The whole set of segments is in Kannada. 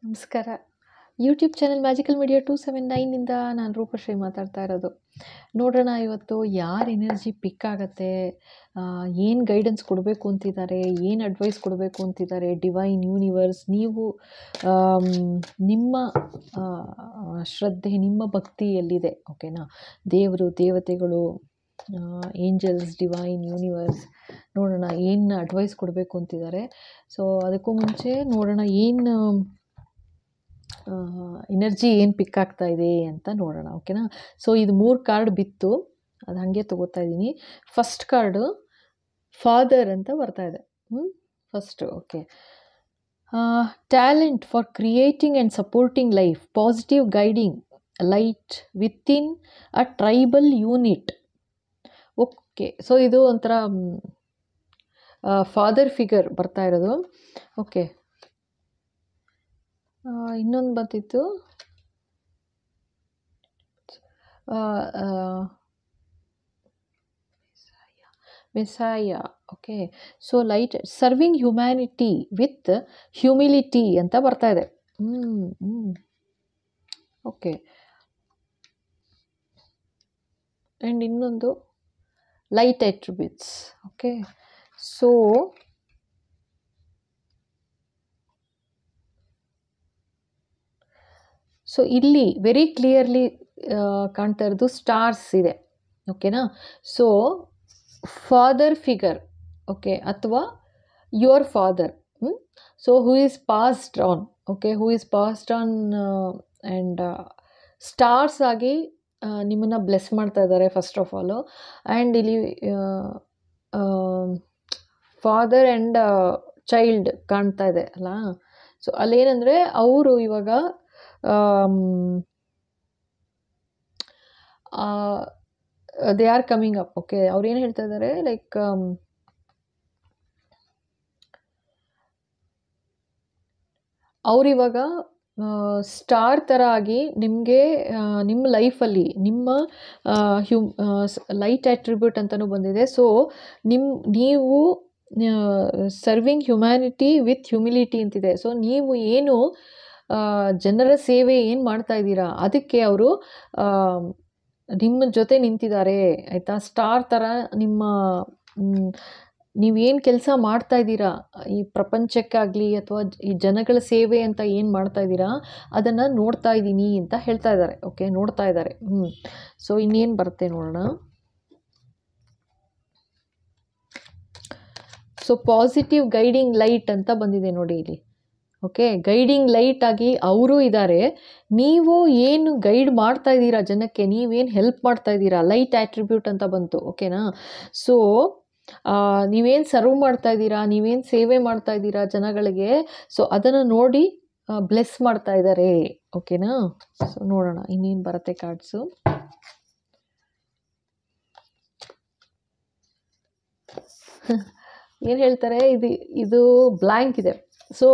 ನಮಸ್ಕಾರ. ಯೂಟ್ಯೂಬ್ ಚಾನಲ್ ಮ್ಯಾಜಿಕಲ್ ಮೀಡಿಯಾ 279 ಇಂದ ನಾನು ರೂಪಶ್ರೀ ಮಾತಾಡ್ತಾ ಇರೋದು. ನೋಡೋಣ ಇವತ್ತು ಯಾರ ಎನರ್ಜಿ ಪಿಕ್ ಆಗುತ್ತೆ, ಏನು ಗೈಡೆನ್ಸ್ ಕೊಡಬೇಕು ಅಂತಿದ್ದಾರೆ, ಏನು ಅಡ್ವೈಸ್ ಕೊಡಬೇಕು ಅಂತಿದ್ದಾರೆ ಡಿವೈನ್ ಯೂನಿವರ್ಸ್. ನೀವು ನಿಮ್ಮ ಶ್ರದ್ಧೆ, ನಿಮ್ಮ ಭಕ್ತಿ ಎಲ್ಲಿದೆ, ಓಕೆನಾ? ದೇವರು, ದೇವತೆಗಳು, ಏಂಜಲ್ಸ್, ಡಿವೈನ್ ಯೂನಿವರ್ಸ್, ನೋಡೋಣ ಏನು ಅಡ್ವೈಸ್ ಕೊಡಬೇಕು ಅಂತಿದ್ದಾರೆ. ಸೊ ಅದಕ್ಕೂ ಮುಂಚೆ ನೋಡೋಣ ಏನು ಎನರ್ಜಿ ಏನು ಪಿಕ್ ಆಗ್ತಾ ಇದೆ ಅಂತ ನೋಡೋಣ, ಓಕೆನಾ? ಸೊ ಇದು 3 ಕಾರ್ಡ್ ಬಿತ್ತು, ಅದು ಹಾಗೆ ತೊಗೋತಾ ಇದ್ದೀನಿ. ಫಸ್ಟ್ ಕಾರ್ಡು ಫಾದರ್ ಅಂತ ಬರ್ತಾ ಇದೆ. First okay. Talent for creating and supporting life, positive guiding light within a tribal unit. Okay, so ಇದು ಒಂಥರ ಫಾದರ್ ಫಿಗರ್ ಬರ್ತಾ ಇರೋದು. ಓಕೆ, ಇನ್ನೊಂದು ಬರ್ತಿತ್ತು messiah. Okay, so light serving humanity with humility ಅಂತ ಬರ್ತಾ ಇದೆ. ಓಕೆ, ಆ್ಯಂಡ್ ಇನ್ನೊಂದು ಲೈಟ್ ಅಟ್ರಿಬ್ಯೂಟ್ಸ್. ಓಕೆ, ಸೊ ಇಲ್ಲಿ ವೆರಿ ಕ್ಲಿಯರ್ಲಿ ಕಾಣ್ತಾ ಇರೋದು ಸ್ಟಾರ್ಸ್ ಇದೆ, ಓಕೆನಾ? ಸೊ ಫಾದರ್ ಫಿಗರ್, ಓಕೆ, ಅಥವಾ your father, so who is passed on, okay, who is passed on and stars ಆಗಿ ನಿಮ್ಮನ್ನು ಬ್ಲೆಸ್ ಮಾಡ್ತಾ ಇದ್ದಾರೆ ಫಸ್ಟ್ ಆಫ್ ಆಲು. ಆ್ಯಂಡ್ ಇಲ್ಲಿ ಫಾದರ್ ಆ್ಯಂಡ್ ಚೈಲ್ಡ್ ಕಾಣ್ತಾ ಇದೆ ಅಲ್ಲ. ಸೊ ಅಲ್ಲೇನೆಂದರೆ ಅವರು ಇವಾಗ they are coming up. Okay, ಅವ್ರು ಏನು ಹೇಳ್ತಾ ಇದ್ದಾರೆ, ಲೈಕ್ ಅವರಿವಾಗ ಸ್ಟಾರ್ ಥರ ಆಗಿ ನಿಮಗೆ ನಿಮ್ಮ ಲೈಫಲ್ಲಿ ನಿಮ್ಮ ಲೈಟ್ ಅಟ್ರಿಬ್ಯೂಟ್ ಅಂತಲೂ ಬಂದಿದೆ. ಸೊ ನೀವು ಸರ್ವಿಂಗ್ ಹ್ಯುಮ್ಯಾನಿಟಿ ವಿತ್ ಹ್ಯುಮಿಲಿಟಿ ಅಂತಿದೆ. ಸೊ ನೀವು ಏನು ಜನರ ಸೇವೆ ಏನು ಮಾಡ್ತಾ ಇದ್ದೀರಾ ಅದಕ್ಕೆ ಅವರು ನಿಮ್ಮ ಜೊತೆ ನಿಂತಿದ್ದಾರೆ, ಆಯಿತಾ? ಸ್ಟಾರ್ ಥರ ನಿಮ್ಮ ನೀವೇನು ಕೆಲಸ ಮಾಡ್ತಾ ಇದ್ದೀರಾ ಈ ಪ್ರಪಂಚಕ್ಕಾಗಲಿ ಅಥವಾ ಈ ಜನಗಳ ಸೇವೆ ಅಂತ ಏನು ಮಾಡ್ತಾ ಇದ್ದೀರಾ ಅದನ್ನು ನೋಡ್ತಾ ಇದ್ದೀನಿ ಅಂತ ಹೇಳ್ತಾ ಇದ್ದಾರೆ. ಓಕೆ, ನೋಡ್ತಾ ಇದ್ದಾರೆ. ಸೊ ಇನ್ನೇನು ಬರುತ್ತೆ ನೋಡೋಣ. ಸೊ ಪಾಸಿಟಿವ್ ಗೈಡಿಂಗ್ ಲೈಟ್ ಅಂತ ಬಂದಿದೆ ನೋಡಿ ಇಲ್ಲಿ. ಓಕೆ, ಗೈಡಿಂಗ್ ಲೈಟ್ ಆಗಿ ಅವರು ಇದ್ದಾರೆ. ನೀವು ಏನು ಗೈಡ್ ಮಾಡ್ತಾ ಇದ್ದೀರಾ ಜನಕ್ಕೆ, ನೀವೇನು ಹೆಲ್ಪ್ ಮಾಡ್ತಾ ಇದ್ದೀರಾ, ಲೈಟ್ ಆಟ್ರಿಬ್ಯೂಟ್ ಅಂತ ಬಂತು, ಓಕೆನಾ? ಸೊ ನೀವೇನು ಸರ್ವ್ ಮಾಡ್ತಾ ಇದ್ದೀರಾ, ನೀವೇನು ಸೇವೆ ಮಾಡ್ತಾ ಇದ್ದೀರಾ ಜನಗಳಿಗೆ, ಸೊ ಅದನ್ನು ನೋಡಿ ಬ್ಲೆಸ್ ಮಾಡ್ತಾ ಇದ್ದಾರೆ, ಓಕೆನಾ? ಸೊ ನೋಡೋಣ ಇನ್ನೇನು ಬರುತ್ತೆ ಕಾರ್ಡ್ಸು. ಏನು ಹೇಳ್ತಾರೆ, ಇದು ಬ್ಲ್ಯಾಂಕ್ ಇದೆ. ಸೊ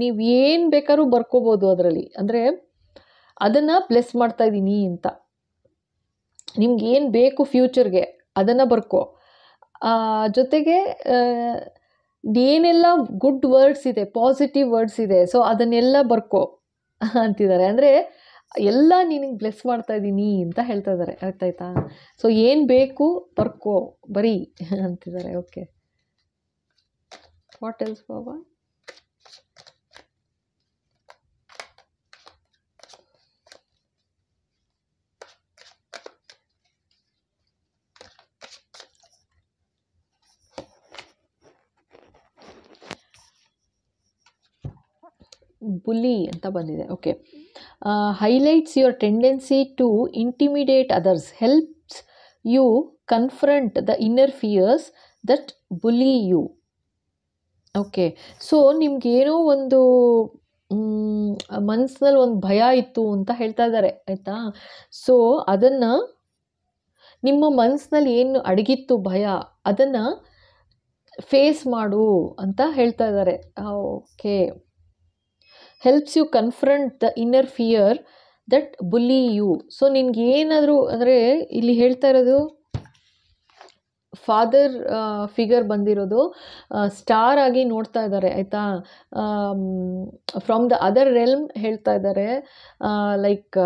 ನೀವು ಏನು ಬೇಕಾದ್ರೂ ಬರ್ಕೋಬೋದು ಅದರಲ್ಲಿ, ಅಂದರೆ ಅದನ್ನು ಬ್ಲೆಸ್ ಮಾಡ್ತಾ ಇದ್ದೀನಿ ಅಂತ. ನಿಮ್ಗೆ ಏನು ಬೇಕು ಫ್ಯೂಚರ್ಗೆ ಅದನ್ನು ಬರ್ಕೋ. ಜೊತೆಗೆ ಏನೆಲ್ಲ ಗುಡ್ ವರ್ಡ್ಸ್ ಇದೆ, ಪಾಸಿಟಿವ್ ವರ್ಡ್ಸ್ ಇದೆ, ಸೊ ಅದನ್ನೆಲ್ಲ ಬರ್ಕೋ ಅಂತಿದ್ದಾರೆ. ಅಂದರೆ ಎಲ್ಲ ನಿನಗೆ ಬ್ಲೆಸ್ ಮಾಡ್ತಾ ಇದ್ದೀನಿ ಅಂತ ಹೇಳ್ತಾ ಇದ್ದಾರೆ, ಅರ್ಥಾಯ್ತಾ? ಸೊ ಏನು ಬೇಕು ಬರ್ಕೋ ಬರೀ ಅಂತಿದ್ದಾರೆ. ಓಕೆ, ವಾಟ್ ಎಲ್ಸ್ ಬಾಬಾ? ಬುಲಿ ಅಂತ ಬಂದಿದೆ. Okay, highlights your tendency to intimidate others, helps you confront the inner fears that bully you. Okay, so ನಿಮ್ಗೇನೋ ಒಂದು ಮನಸ್ಸಿನಲ್ಲಿ ಒಂದು ಭಯ ಇತ್ತು ಅಂತ ಹೇಳ್ತಾ ಇದ್ದಾರೆ, ಆಯಿತಾ? ಸೊ ಅದನ್ನು ನಿಮ್ಮ ಮನಸ್ಸಿನಲ್ಲಿ ಏನು ಅಡಗಿತ್ತು ಭಯ, ಅದನ್ನು ಫೇಸ್ ಮಾಡು ಅಂತ ಹೇಳ್ತಾ ಇದ್ದಾರೆ. Okay, helps you confront the inner fear that bully you. So ನಿನ್ಗೆ ಏನಾದರೂ ಅಂದರೆ ಇಲ್ಲಿ ಹೇಳ್ತಾ ಇರೋದು ಫಾದರ್ ಫಿಗರ್ ಬಂದಿರೋದು ಸ್ಟಾರ್ ಆಗಿ ನೋಡ್ತಾ ಇದ್ದಾರೆ ಆಯಿತಾ. ಫ್ರಮ್ ದ ಅದರ್ ರೆಲ್ಮ್ ಹೇಳ್ತಾ ಇದ್ದಾರೆ, ಲೈಕ್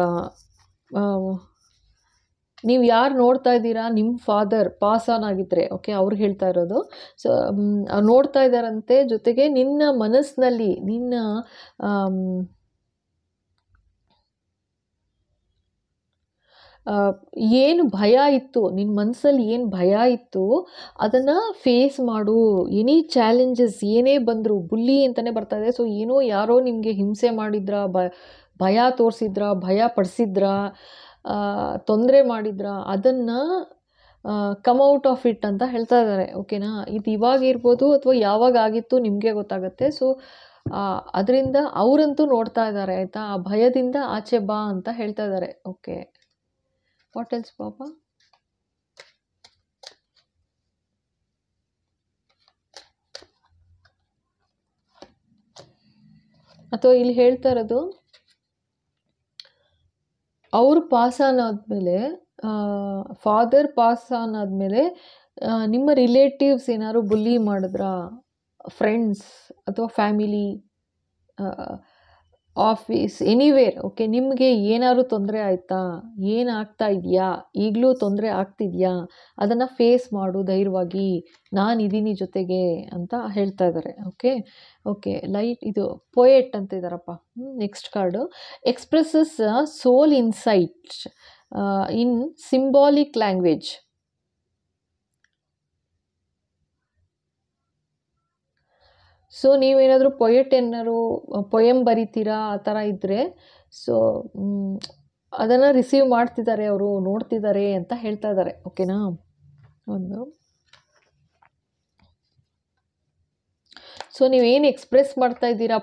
ನೀವು ಯಾರು ನೋಡ್ತಾ ಇದ್ದೀರಾ ನಿಮ್ಮ ಫಾದರ್ ಪಾಸ್ ಆನ್ ಆಗಿದ್ರೆ, ಓಕೆ, ಅವ್ರಿಗೆ ಹೇಳ್ತಾ ಇರೋದು. ಸೊ ನೋಡ್ತಾ ಇದ್ದಾರಂತೆ, ಜೊತೆಗೆ ನಿನ್ನ ಮನಸ್ಸಿನಲ್ಲಿ ನಿನ್ನ ಏನು ಭಯ ಇತ್ತು, ನಿನ್ನ ಮನಸ್ಸಲ್ಲಿ ಏನು ಭಯ ಇತ್ತು ಅದನ್ನು ಫೇಸ್ ಮಾಡು. ಎನಿ ಚಾಲೆಂಜಸ್ ಏನೇ ಬಂದರೂ, ಬುಲ್ಲಿ ಅಂತಲೇ ಬರ್ತಾ ಇದೆ. ಸೊ ಏನೋ ಯಾರೋ ನಿಮಗೆ ಹಿಂಸೆ ಮಾಡಿದ್ರ, ಭಯ ತೋರಿಸಿದ್ರ, ಭಯ ಪಡಿಸಿದ್ರ, ತೊಂದರೆ ಮಾಡಿದ್ರ, ಅದನ್ನು ಕಮ್ ಔಟ್ ಆಫ್ ಇಟ್ ಅಂತ ಹೇಳ್ತಾ ಇದ್ದಾರೆ. ಓಕೆನಾ, ಇದು ಇವಾಗ ಇರ್ಬೋದು ಅಥವಾ ಯಾವಾಗ ಆಗಿತ್ತು ನಿಮಗೆ ಗೊತ್ತಾಗುತ್ತೆ. ಸೊ ಅದರಿಂದ ಅವರಂತೂ ನೋಡ್ತಾ ಇದ್ದಾರೆ ಆಯಿತಾ. ಆ ಭಯದಿಂದ ಆಚೆ ಬಾ ಅಂತ ಹೇಳ್ತಾ ಇದ್ದಾರೆ. ಓಕೆ, ವಾಟ್ ಎಲ್ಸ್ ಪಾಪ? ಅಥವಾ ಇಲ್ಲಿ ಹೇಳ್ತಾ ಇರೋದು, ಅವರು ಪಾಸ್ ಆನ್ ಆದಮೇಲೆ, ಫಾದರ್ ಪಾಸ್ ಆನ್ ಆದಮೇಲೆ ನಿಮ್ಮ ರಿಲೇಟಿವ್ಸ್ ಏನಾದ್ರು ಬುಲ್ಲಿ ಮಾಡಿದ್ರಾ, ಫ್ರೆಂಡ್ಸ್ ಅಥವಾ ಫ್ಯಾಮಿಲಿ, ಆಫೀಸ್, ಎನಿವೇರ್, ಓಕೆ, ನಿಮಗೆ ಏನಾದ್ರು ತೊಂದರೆ ಆಯಿತಾ, ಏನಾಗ್ತಾ ಇದೆಯಾ, ಈಗಲೂ ತೊಂದರೆ ಆಗ್ತಿದೆಯಾ, ಅದನ್ನು ಫೇಸ್ ಮಾಡು ಧೈರ್ಯವಾಗಿ, ನಾನಿದ್ದೀನಿ ಜೊತೆಗೆ ಅಂತ ಹೇಳ್ತಾ ಇದ್ದಾರೆ. ಓಕೆ ಓಕೆ, ಲೈಟ್ ಇದು ಪೊಯೆಟ್ ಅಂತ ಇದ್ದಾರಪ್ಪ. ನೆಕ್ಸ್ಟ್ ಕಾರ್ಡು, ಎಕ್ಸ್ಪ್ರೆಸಸ್ ಸೋಲ್ ಇನ್ಸೈಟ್ ಇನ್ ಸಿಂಬಾಲಿಕ್ ಲ್ಯಾಂಗ್ವೇಜ್. ಸೊ ನೀವೇನಾದರೂ ಪೊಯೆಟ್ ಏನಾದ್ರು ಪೊಯಮ್ ಬರಿತೀರಾ ಆ ಥರ ಇದ್ದರೆ, ಸೊ ಅದನ್ನು ರಿಸೀವ್ ಮಾಡ್ತಿದ್ದಾರೆ, ಅವರು ನೋಡ್ತಿದ್ದಾರೆ ಅಂತ ಹೇಳ್ತಾ ಇದ್ದಾರೆ. ಓಕೆನಾ, ಒಂದು ಸೊ ನೀವೇನು ಎಕ್ಸ್ಪ್ರೆಸ್ ಮಾಡ್ತಾ ಇದ್ದೀರಾ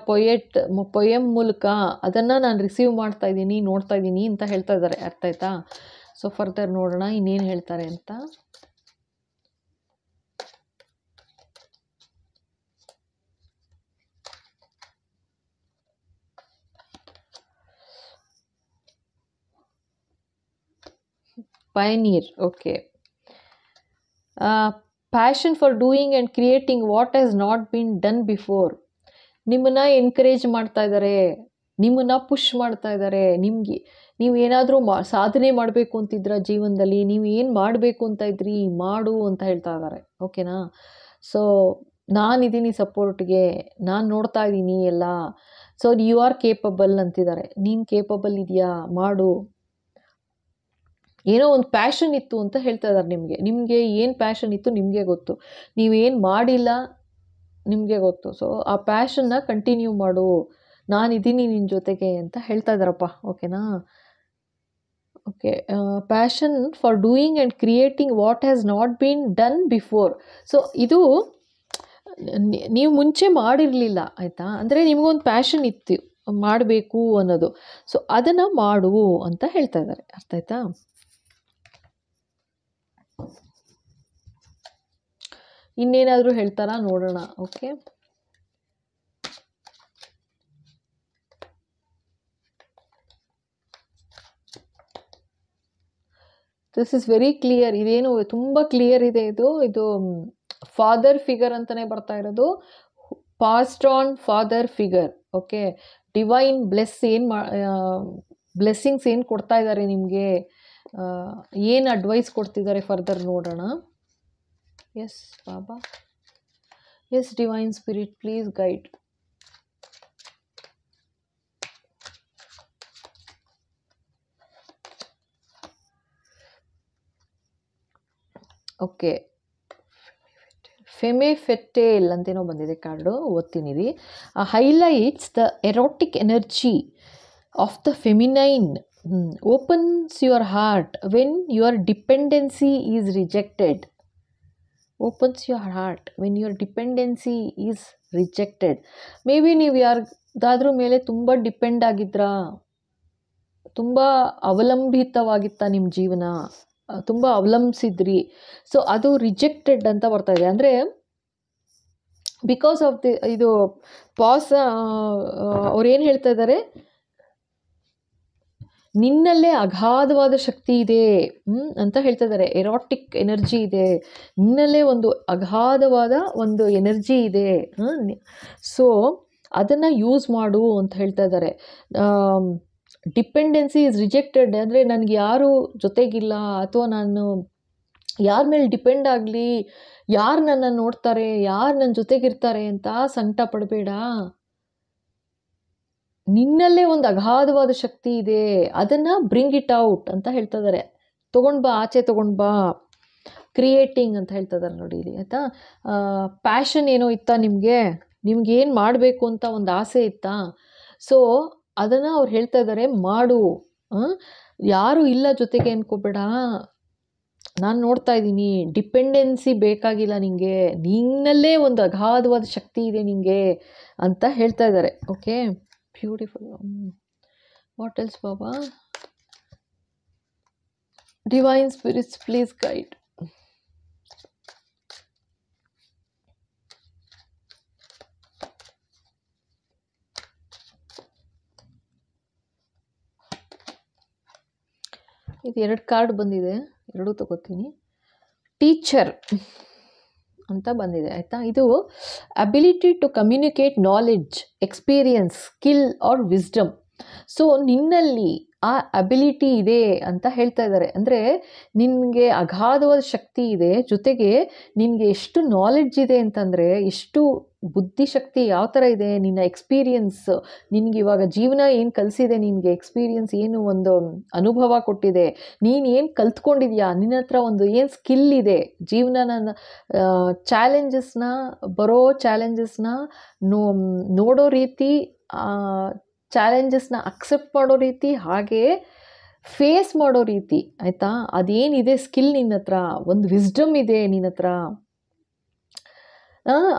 ಪೊಯಮ್ ಮೂಲಕ, ಅದನ್ನು ನಾನು ರಿಸೀವ್ ಮಾಡ್ತಾ ಇದ್ದೀನಿ, ನೋಡ್ತಾ ಇದ್ದೀನಿ ಅಂತ ಹೇಳ್ತಾ ಇದ್ದಾರೆ. ಅರ್ಥ ಆಯ್ತಾ? ಸೊ ಫರ್ದರ್ ನೋಡೋಣ ಇನ್ನೇನು ಹೇಳ್ತಾರೆ ಅಂತ. Pioneer, okay. Passion for doing and creating what has not been done before. ನಿಮ್ಮನ್ನು ಎನ್ಕರೇಜ್ ಮಾಡ್ತಾ ಇದ್ದಾರೆ, ನಿಮ್ಮನ್ನು ಪುಷ್ ಮಾಡ್ತಾ ಇದ್ದಾರೆ. ನಿಮಗೆ ನೀವೇನಾದರೂ ಸಾಧನೆ ಮಾಡಬೇಕು ಅಂತಿದ್ರ ಜೀವನದಲ್ಲಿ, ನೀವು ಏನು ಮಾಡಬೇಕು ಅಂತ ಇದ್ರಿ ಮಾಡು ಅಂತ ಹೇಳ್ತಾ ಇದ್ದಾರೆ. ಓಕೆನಾ, ಸೊ ನಾನಿದ್ದೀನಿ ಸಪೋರ್ಟ್ಗೆ, ನಾನು ನೋಡ್ತಾ ಇದ್ದೀನಿ ಎಲ್ಲ. ಸೊ ಯು ಆರ್ ಕೇಪಬಲ್ ಅಂತಿದ್ದಾರೆ. ನೀನು ಕೇಪಬಲ್ ಇದೆಯಾ, ಮಾಡು. ಏನೋ ಒಂದು ಪ್ಯಾಷನ್ ಇತ್ತು ಅಂತ ಹೇಳ್ತಾ ಇದ್ದಾರೆ. ನಿಮಗೆ ಏನು ಪ್ಯಾಷನ್ ಇತ್ತು ನಿಮಗೆ ಗೊತ್ತು, ನೀವೇನು ಮಾಡಿಲ್ಲ ನಿಮಗೆ ಗೊತ್ತು. ಸೊ ಆ ಪ್ಯಾಷನ್ನ ಕಂಟಿನ್ಯೂ ಮಾಡು, ನಾನಿದ್ದೀನಿ ನಿನ್ನ ಜೊತೆಗೆ ಅಂತ ಹೇಳ್ತಾ ಇದ್ದಾರಪ್ಪ. ಓಕೆನಾ, okay. Passion for doing and creating what has not been done before. So ಇದು ನೀವು ಮುಂಚೆ ಮಾಡಿರಲಿಲ್ಲ ಆಯಿತಾ, ಅಂದರೆ ನಿಮಗೊಂದು ಪ್ಯಾಷನ್ ಇತ್ತು ಮಾಡಬೇಕು ಅನ್ನೋದು. ಸೊ ಅದನ್ನು ಮಾಡು ಅಂತ ಹೇಳ್ತಾ ಇದ್ದಾರೆ. ಅರ್ಥ ಆಯ್ತಾ? ಇನ್ನೇನಾದರೂ ಹೇಳ್ತಾರಾ ನೋಡೋಣ. Okay, this is very clear. ಇದೇನು ತುಂಬ ಕ್ಲಿಯರ್ ಇದೆ. ಇದು ಫಾದರ್ ಫಿಗರ್ ಅಂತಲೇ ಬರ್ತಾ ಇರೋದು, passed on father figure. Okay, divine blessings ಏನು ಕೊಡ್ತಾ ಇದ್ದಾರೆ ನಿಮಗೆ, ಏನು ಅಡ್ವೈಸ್ ಕೊಡ್ತಿದ್ದಾರೆ ಫರ್ದರ್ ನೋಡೋಣ. ಎಸ್ ಬಾಬಾ, yes divine spirit please guide. Okay, femme fatale ಅಂತೇನೋ ಬಂದಿದೆ ಕಾರ್ಡು, ಓದ್ತೀನಿ. Highlights the erotic energy of the feminine, opens your heart when your dependency is rejected. Opens your heart when your dependency is rejected. Maybe ನೀವು ಯಾರ್ದಾದ್ರೂ ಮೇಲೆ ತುಂಬ ಡಿಪೆಂಡ್ ಆಗಿದ್ರಾ, ತುಂಬ ಅವಲಂಬಿತವಾಗಿತ್ತ ನಿಮ್ಮ ಜೀವನ, ತುಂಬ ಅವಲಂಬಿಸಿದ್ರಿ. ಸೊ ಅದು ರಿಜೆಕ್ಟೆಡ್ ಅಂತ ಬರ್ತಾ ಇದೆ. ಅಂದರೆ ಬಿಕಾಸ್ ಆಫ್ ಇದು ಪಾಸ್ ಅವ್ರು ಏನು ಹೇಳ್ತಾ ಇದ್ದಾರೆ, ನಿನ್ನಲ್ಲೇ ಅಗಾಧವಾದ ಶಕ್ತಿ ಇದೆ ಅಂತ ಹೇಳ್ತಾ ಇದ್ದಾರೆ. ಎರಾಟಿಕ್ ಎನರ್ಜಿ ಇದೆ, ನಿನ್ನಲ್ಲೇ ಒಂದು ಅಗಾಧವಾದ ಒಂದು ಎನರ್ಜಿ ಇದೆ. ಸೊ ಅದನ್ನು ಯೂಸ್ ಮಾಡು ಅಂತ ಹೇಳ್ತಾ ಇದ್ದಾರೆ. ಡಿಪೆಂಡೆನ್ಸಿ ಇಸ್ ರಿಜೆಕ್ಟೆಡ್, ಅಂದರೆ ನನಗೆ ಯಾರು ಜೊತೆಗಿಲ್ಲ ಅಥವಾ ನಾನು ಯಾರ ಮೇಲೆ ಡಿಪೆಂಡ್ ಆಗಲಿ, ಯಾರು ನನ್ನ ನೋಡ್ತಾರೆ, ಯಾರು ನನ್ನ ಜೊತೆಗಿರ್ತಾರೆ ಅಂತ ಸಂಕಟ ಪಡಬೇಡ. ನಿನ್ನಲ್ಲೇ ಒಂದು ಅಗಾಧವಾದ ಶಕ್ತಿ ಇದೆ, ಅದನ್ನು ಬ್ರಿಂಗ್ ಇಟ್ ಔಟ್ ಅಂತ ಹೇಳ್ತಾ ಇದ್ದಾರೆ. ತೊಗೊಂಡು ಬಾ, ಆಚೆ ತೊಗೊಂಡು ಬಾ. ಕ್ರಿಯೇಟಿಂಗ್ ಅಂತ ಹೇಳ್ತಾ ಇದ್ದಾರೆ ನೋಡಿ ಇಲ್ಲಿ, ಆಯಿತಾ. ಪ್ಯಾಷನ್ ಏನೋ ಇತ್ತಾ ನಿಮಗೆ ಏನು ಮಾಡಬೇಕು ಅಂತ ಒಂದು ಆಸೆ ಇತ್ತಾ? ಸೊ ಅದನ್ನು ಅವ್ರು ಹೇಳ್ತಾ ಇದ್ದಾರೆ, ಮಾಡು. ಯಾರು ಇಲ್ಲ ಜೊತೆಗೆ ಅನ್ಕೋಬೇಡ, ನಾನು ನೋಡ್ತಾ ಇದ್ದೀನಿ. ಡಿಪೆಂಡೆನ್ಸಿ ಬೇಕಾಗಿಲ್ಲ ನಿನಗೆ, ನಿನ್ನಲ್ಲೇ ಒಂದು ಅಗಾಧವಾದ ಶಕ್ತಿ ಇದೆ ನಿನಗೆ ಅಂತ ಹೇಳ್ತಾ ಇದ್ದಾರೆ. Okay, beautiful. What else Baba? Divine spirits please guide. ಇದು 2 ಕಾರ್ಡ್ ಬಂದಿದೆ, ಎರಡೂ ತಗೋತೀನಿ. ಟೀಚರ್ ಅಂತ ಬಂದಿದೆ, ಆಯಿತಾ. ಇದು ability to communicate knowledge, experience, skill or wisdom. So ನಿನ್ನಲ್ಲಿ ಆ ಅಬಿಲಿಟಿ ಇದೆ ಅಂತ ಹೇಳ್ತಾ ಇದ್ದಾರೆ. ಅಂದರೆ ನಿನಗೆ ಅಗಾಧವಾದ ಶಕ್ತಿ ಇದೆ, ಜೊತೆಗೆ ನಿನಗೆ ಎಷ್ಟು ನಾಲೆಡ್ಜ್ ಇದೆ ಅಂತಂದರೆ, ಎಷ್ಟು ಬುದ್ಧಿಶಕ್ತಿ ಯಾವ ಥರ ಇದೆ, ನಿನ್ನ ಎಕ್ಸ್ಪೀರಿಯನ್ಸ್, ನಿನಗೆ ಇವಾಗ ಜೀವನ ಏನು ಕಲಿಸಿದೆ, ನಿನಗೆ ಎಕ್ಸ್ಪೀರಿಯನ್ಸ್ ಏನು ಒಂದು ಅನುಭವ ಕೊಟ್ಟಿದೆ, ನೀನು ಏನು ಕಲ್ತ್ಕೊಂಡಿದ್ಯಾ, ನಿನ್ನ ಹತ್ರ ಒಂದು ಏನು ಸ್ಕಿಲ್ ಇದೆ, ಜೀವನನ ಚಾಲೆಂಜಸ್ನ, ಬರೋ ಚಾಲೆಂಜಸ್ನ ನೋಡೋ ರೀತಿ, ಚಾಲೆಂಜಸ್ನ ಅಕ್ಸೆಪ್ಟ್ ಮಾಡೋ ರೀತಿ, ಹಾಗೆ ಫೇಸ್ ಮಾಡೋ ರೀತಿ, ಆಯಿತಾ. ಅದೇನಿದೆ ಸ್ಕಿಲ್ ನಿನ್ನ ಹತ್ರ, ಒಂದು ವಿಸ್ಡಮ್ ಇದೆ ನಿನ್ನ ಹತ್ರ,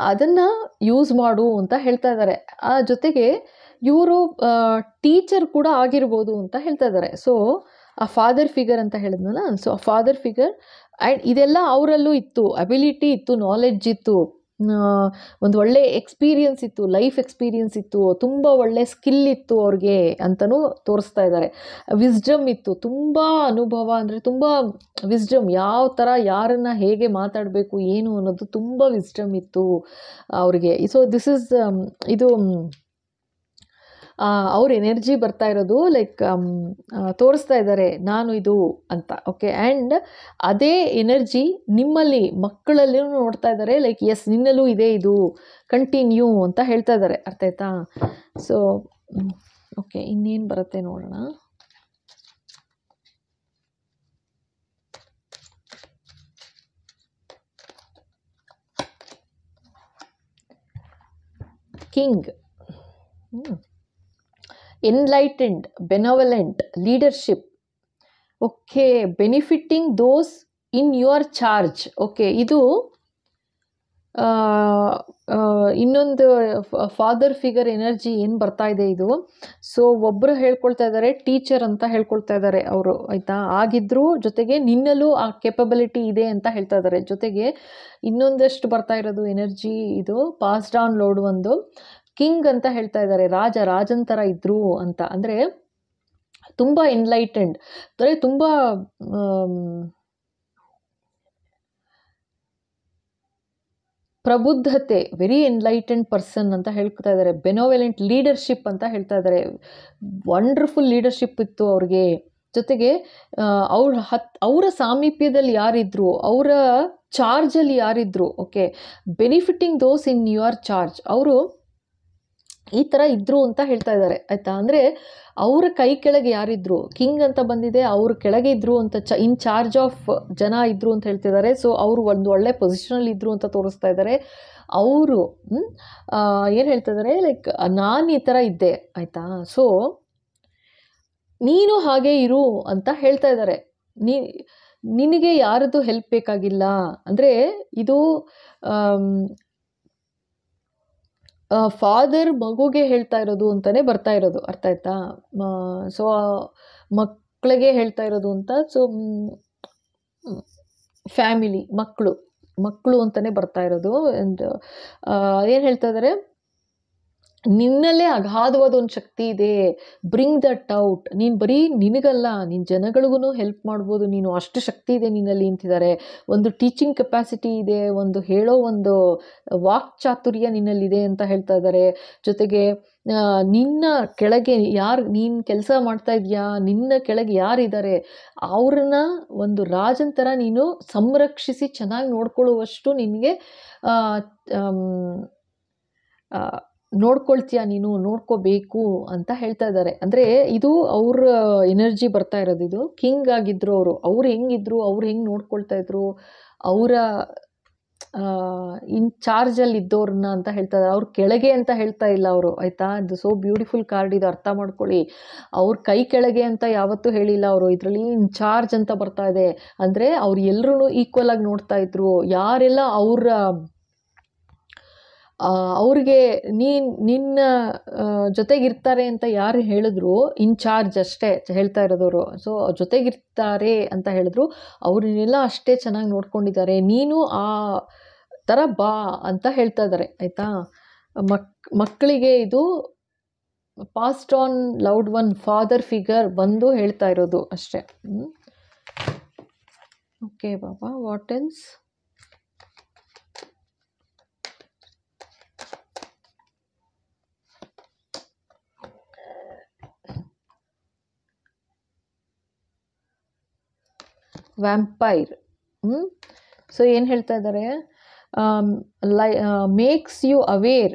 ಅದನ್ನು ಯೂಸ್ ಮಾಡು ಅಂತ ಹೇಳ್ತಾ ಇದ್ದಾರೆ. ಆ ಜೊತೆಗೆ ಇವರು ಟೀಚರ್ ಕೂಡ ಆಗಿರ್ಬೋದು ಅಂತ ಹೇಳ್ತಾ ಇದ್ದಾರೆ. ಸೊ ಆ ಫಾದರ್ ಫಿಗರ್ ಅಂತ ಹೇಳಿದ್ನಲ್ಲ, ಸೊ ಆ ಫಾದರ್ ಫಿಗರ್ ಆ್ಯಂಡ್ ಇದೆಲ್ಲ ಅವರಲ್ಲೂ ಇತ್ತು, ಅಬಿಲಿಟಿ ಇತ್ತು, ನಾಲೆಡ್ಜ್ ಇತ್ತು, ಒಂದು ಒಳ್ಳೆ ಎಕ್ಸ್ಪೀರಿಯನ್ಸ್ ಇತ್ತು, ಲೈಫ್ ಎಕ್ಸ್ಪೀರಿಯನ್ಸ್ ಇತ್ತು, ತುಂಬ ಒಳ್ಳೆ ಸ್ಕಿಲ್ ಇತ್ತು ಅವ್ರಿಗೆ ಅಂತಲೂ ತೋರಿಸ್ತಾ ಇದ್ದಾರೆ. ವಿಸ್ಡಮ್ ಇತ್ತು, ತುಂಬ ಅನುಭವ, ಅಂದರೆ ತುಂಬ ವಿಸ್ಡಮ್, ಯಾವ ಥರ ಯಾರನ್ನು ಹೇಗೆ ಮಾತಾಡಬೇಕು ಏನು ಅನ್ನೋದು ತುಂಬ ವಿಸ್ಡಮ್ ಇತ್ತು ಅವ್ರಿಗೆ. ಸೊ ದಿಸ್ ಇಸ್ ಇದು ಅವ್ರ ಎನರ್ಜಿ ಬರ್ತಾ ಇರೋದು, ಲೈಕ್ ತೋರಿಸ್ತಾ ಇದ್ದಾರೆ ನಾನು ಇದು ಅಂತ. ಓಕೆ, ಆ್ಯಂಡ್ ಅದೇ ಎನರ್ಜಿ ನಿಮ್ಮಲ್ಲಿ ಮಕ್ಕಳಲ್ಲೂ ನೋಡ್ತಾ ಇದ್ದಾರೆ, ಲೈಕ್ ಎಸ್ ನಿನ್ನಲ್ಲೂ ಇದೆ, ಇದು ಕಂಟಿನ್ಯೂ ಅಂತ ಹೇಳ್ತಾ ಇದ್ದಾರೆ. ಅರ್ಥ ಆಯ್ತಾ? ಸೊ ಓಕೆ, ಇನ್ನೇನು ಬರುತ್ತೆ ನೋಡೋಣ. King, enlightened, benevolent, leadership. Okay, benefitting those in your charge. Okay, ಇದು ಇನ್ನೊಂದು ಫಾದರ್ ಫಿಗರ್ ಎನರ್ಜಿ ಏನು ಬರ್ತಾ ಇದೆ ಇದು. ಸೊ ಒಬ್ಬರು ಹೇಳ್ಕೊಳ್ತಾ ಇದ್ದಾರೆ, ಟೀಚರ್ ಅಂತ ಹೇಳ್ಕೊಳ್ತಾ ಇದ್ದಾರೆ ಅವರು, ಆಯಿತಾ, ಆಗಿದ್ರು, ಜೊತೆಗೆ ನಿನ್ನಲ್ಲೂ ಆ ಕೆಪಬಿಲಿಟಿ ಇದೆ ಅಂತ ಹೇಳ್ತಾ ಇದ್ದಾರೆ. ಜೊತೆಗೆ ಇನ್ನೊಂದಷ್ಟು ಬರ್ತಾ ಇರೋದು ಎನರ್ಜಿ, ಇದು ಪಾಸ್ ಡೌನ್ ಲೋಡ್ ಒಂದು ಕಿಂಗ್ ಅಂತ ಹೇಳ್ತಾ ಇದ್ದಾರೆ, ರಾಜನ್ ಥರ ಇದ್ರು ಅಂತ. ಅಂದರೆ ತುಂಬ ಎನ್ಲೈಟೆಂಡ್, ಅಂದರೆ ತುಂಬ ಪ್ರಬುದ್ಧತೆ, ವೆರಿ ಎನ್ಲೈಟೆಂಡ್ ಪರ್ಸನ್ ಅಂತ ಹೇಳ್ತಾ ಇದ್ದಾರೆ. ಬೆನೋವೆಲೆಂಟ್ ಲೀಡರ್ಶಿಪ್ ಅಂತ ಹೇಳ್ತಾ ಇದ್ದಾರೆ, ವಂಡರ್ಫುಲ್ ಲೀಡರ್ಶಿಪ್ ಇತ್ತು ಅವ್ರಿಗೆ. ಜೊತೆಗೆ ಅವರ ಸಾಮೀಪ್ಯದಲ್ಲಿ ಯಾರಿದ್ರು, ಅವರ ಚಾರ್ಜಲ್ಲಿ ಯಾರಿದ್ರು. Okay, benefitting those in your charge, ಅವರು ಈ ಥರ ಇದ್ದರು ಅಂತ ಹೇಳ್ತಾ ಇದ್ದಾರೆ, ಆಯಿತಾ. ಅಂದರೆ ಅವರ ಕೈ ಕೆಳಗೆ ಯಾರಿದ್ರು, ಕಿಂಗ್ ಅಂತ ಬಂದಿದೆ, ಅವ್ರ ಕೆಳಗೆ ಇದ್ದರು ಅಂತ, ಇನ್ ಚಾರ್ಜ್ ಆಫ್ ಜನ ಇದ್ದರು ಅಂತ ಹೇಳ್ತಿದ್ದಾರೆ. ಸೊ ಅವರು ಒಂದು ಒಳ್ಳೆ ಪೊಸಿಷನಲ್ಲಿ ಇದ್ದರು ಅಂತ ತೋರಿಸ್ತಾ ಇದ್ದಾರೆ. ಅವರು ಏನು ಹೇಳ್ತಾ ಇದ್ದಾರೆ, ಲೈಕ್ ನಾನು ಈ ಥರ ಇದ್ದೆ, ಆಯಿತಾ, ಸೊ ನೀನು ಹಾಗೆ ಇರು ಅಂತ ಹೇಳ್ತಾ ಇದ್ದಾರೆ. ನಿನಗೆ ಯಾರದ್ದು ಹೆಲ್ಪ್ ಬೇಕಾಗಿಲ್ಲ. ಅಂದರೆ ಇದು ಫಾದರ್ ಮಗುಗೆ ಹೇಳ್ತಾ ಇರೋದು ಅಂತಲೇ ಬರ್ತಾ ಇರೋದು, ಅರ್ಥ ಆಯ್ತಾ. ಸೊ ಮಕ್ಕಳಿಗೆ ಹೇಳ್ತಾ ಇರೋದು ಅಂತ, ಸೊ ಫ್ಯಾಮಿಲಿ, ಮಕ್ಕಳು ಅಂತಲೇ ಬರ್ತಾ ಇರೋದು. ಆ್ಯಂಡ್ ಏನು ಹೇಳ್ತಾ ಇದ್ದಾರೆ, ನಿನ್ನಲ್ಲೇ ಅಗಾಧವಾದ ಒಂದು ಶಕ್ತಿ ಇದೆ, ಬ್ರಿಂಗ್ ದಟ್ ಔಟ್. ನೀನು ಬರೀ ನಿನಗಲ್ಲ, ನೀನು ಜನಗಳಿಗೂ ಹೆಲ್ಪ್ ಮಾಡ್ಬೋದು, ನೀನು ಅಷ್ಟು ಶಕ್ತಿ ಇದೆ ನಿನ್ನಲ್ಲಿ ಅಂತಿದ್ದಾರೆ. ಒಂದು ಟೀಚಿಂಗ್ ಕೆಪಾಸಿಟಿ ಇದೆ, ಒಂದು ಹೇಳೋ ಒಂದು ವಾಕ್ಚಾತುರ್ಯ ನಿನ್ನಲ್ಲಿದೆ ಅಂತ ಹೇಳ್ತಾ ಇದ್ದಾರೆ. ಜೊತೆಗೆ ನಿನ್ನ ಕೆಳಗೆ ನೀನು ಕೆಲಸ ಮಾಡ್ತಾ ಇದೆಯಾ, ನಿನ್ನ ಕೆಳಗೆ ಯಾರಿದ್ದಾರೆ ಅವ್ರನ್ನ ಒಂದು ರಾಜನ ಥರ ನೀನು ಸಂರಕ್ಷಿಸಿ ಚೆನ್ನಾಗಿ ನೋಡ್ಕೊಳ್ಳುವಷ್ಟು ನಿನಗೆ ನೋಡ್ಕೊಳ್ತೀಯ, ನೀನು ನೋಡ್ಕೋಬೇಕು ಅಂತ ಹೇಳ್ತಾ ಇದ್ದಾರೆ. ಅಂದರೆ ಇದು ಅವ್ರ ಎನರ್ಜಿ ಬರ್ತಾ ಇರೋದು. ಇದು ಕಿಂಗ್ ಆಗಿದ್ರು ಅವ್ರು ಹೆಂಗಿದ್ರು, ಅವ್ರು ಹೆಂಗೆ ನೋಡ್ಕೊಳ್ತಾ ಇದ್ರು, ಅವರ ಇನ್ ಚಾರ್ಜಲ್ಲಿ ಇದ್ದವ್ರನ್ನ ಅಂತ ಹೇಳ್ತಾ ಇದ್ದಾರೆ. ಅವ್ರ ಕೆಳಗೆ ಅಂತ ಹೇಳ್ತಾ ಇಲ್ಲ ಅವರು, ಆಯಿತಾ. ಇದು ಸೋ ಬ್ಯೂಟಿಫುಲ್ ಕಾರ್ಡ್, ಇದು ಅರ್ಥ ಮಾಡ್ಕೊಳ್ಳಿ. ಅವ್ರ ಕೈ ಕೆಳಗೆ ಅಂತ ಯಾವತ್ತೂ ಹೇಳಿಲ್ಲ ಅವರು, ಇದರಲ್ಲಿ ಇನ್ ಚಾರ್ಜ್ ಅಂತ ಬರ್ತಾ ಇದೆ. ಅಂದರೆ ಅವ್ರು ಎಲ್ಲರೂ ಈಕ್ವಲ್ ಆಗಿ ನೋಡ್ತಾ ಇದ್ರು. ಯಾರೆಲ್ಲ ಅವ್ರಿಗೆ ನಿನ್ನ ಜೊತೆಗಿರ್ತಾರೆ ಅಂತ ಯಾರು ಹೇಳಿದ್ರು, ಇನ್ಚಾರ್ಜ್ ಅಷ್ಟೇ ಹೇಳ್ತಾ ಇರೋದವರು. ಸೊ ಜೊತೆಗಿರ್ತಾರೆ ಅಂತ ಹೇಳಿದ್ರು, ಅವ್ರನ್ನೆಲ್ಲ ಅಷ್ಟೇ ಚೆನ್ನಾಗಿ ನೋಡ್ಕೊಂಡಿದ್ದಾರೆ. ನೀನು ಆ ಥರ ಬಾ ಅಂತ ಹೇಳ್ತಾ ಇದ್ದಾರೆ, ಆಯಿತಾ. ಮಕ್ಕಳಿಗೆ ಇದು past on loud one father figure ಬಂದು ಹೇಳ್ತಾ ಇರೋದು ಅಷ್ಟೇ. ಓಕೆ ಬಾಬಾ, ವಾಟ್ ಎಲ್ಸ್? ವ್ಯಾಂಪೈರ್. ಸೊ ಏನು ಹೇಳ್ತಾ ಇದ್ದಾರೆ? Makes you aware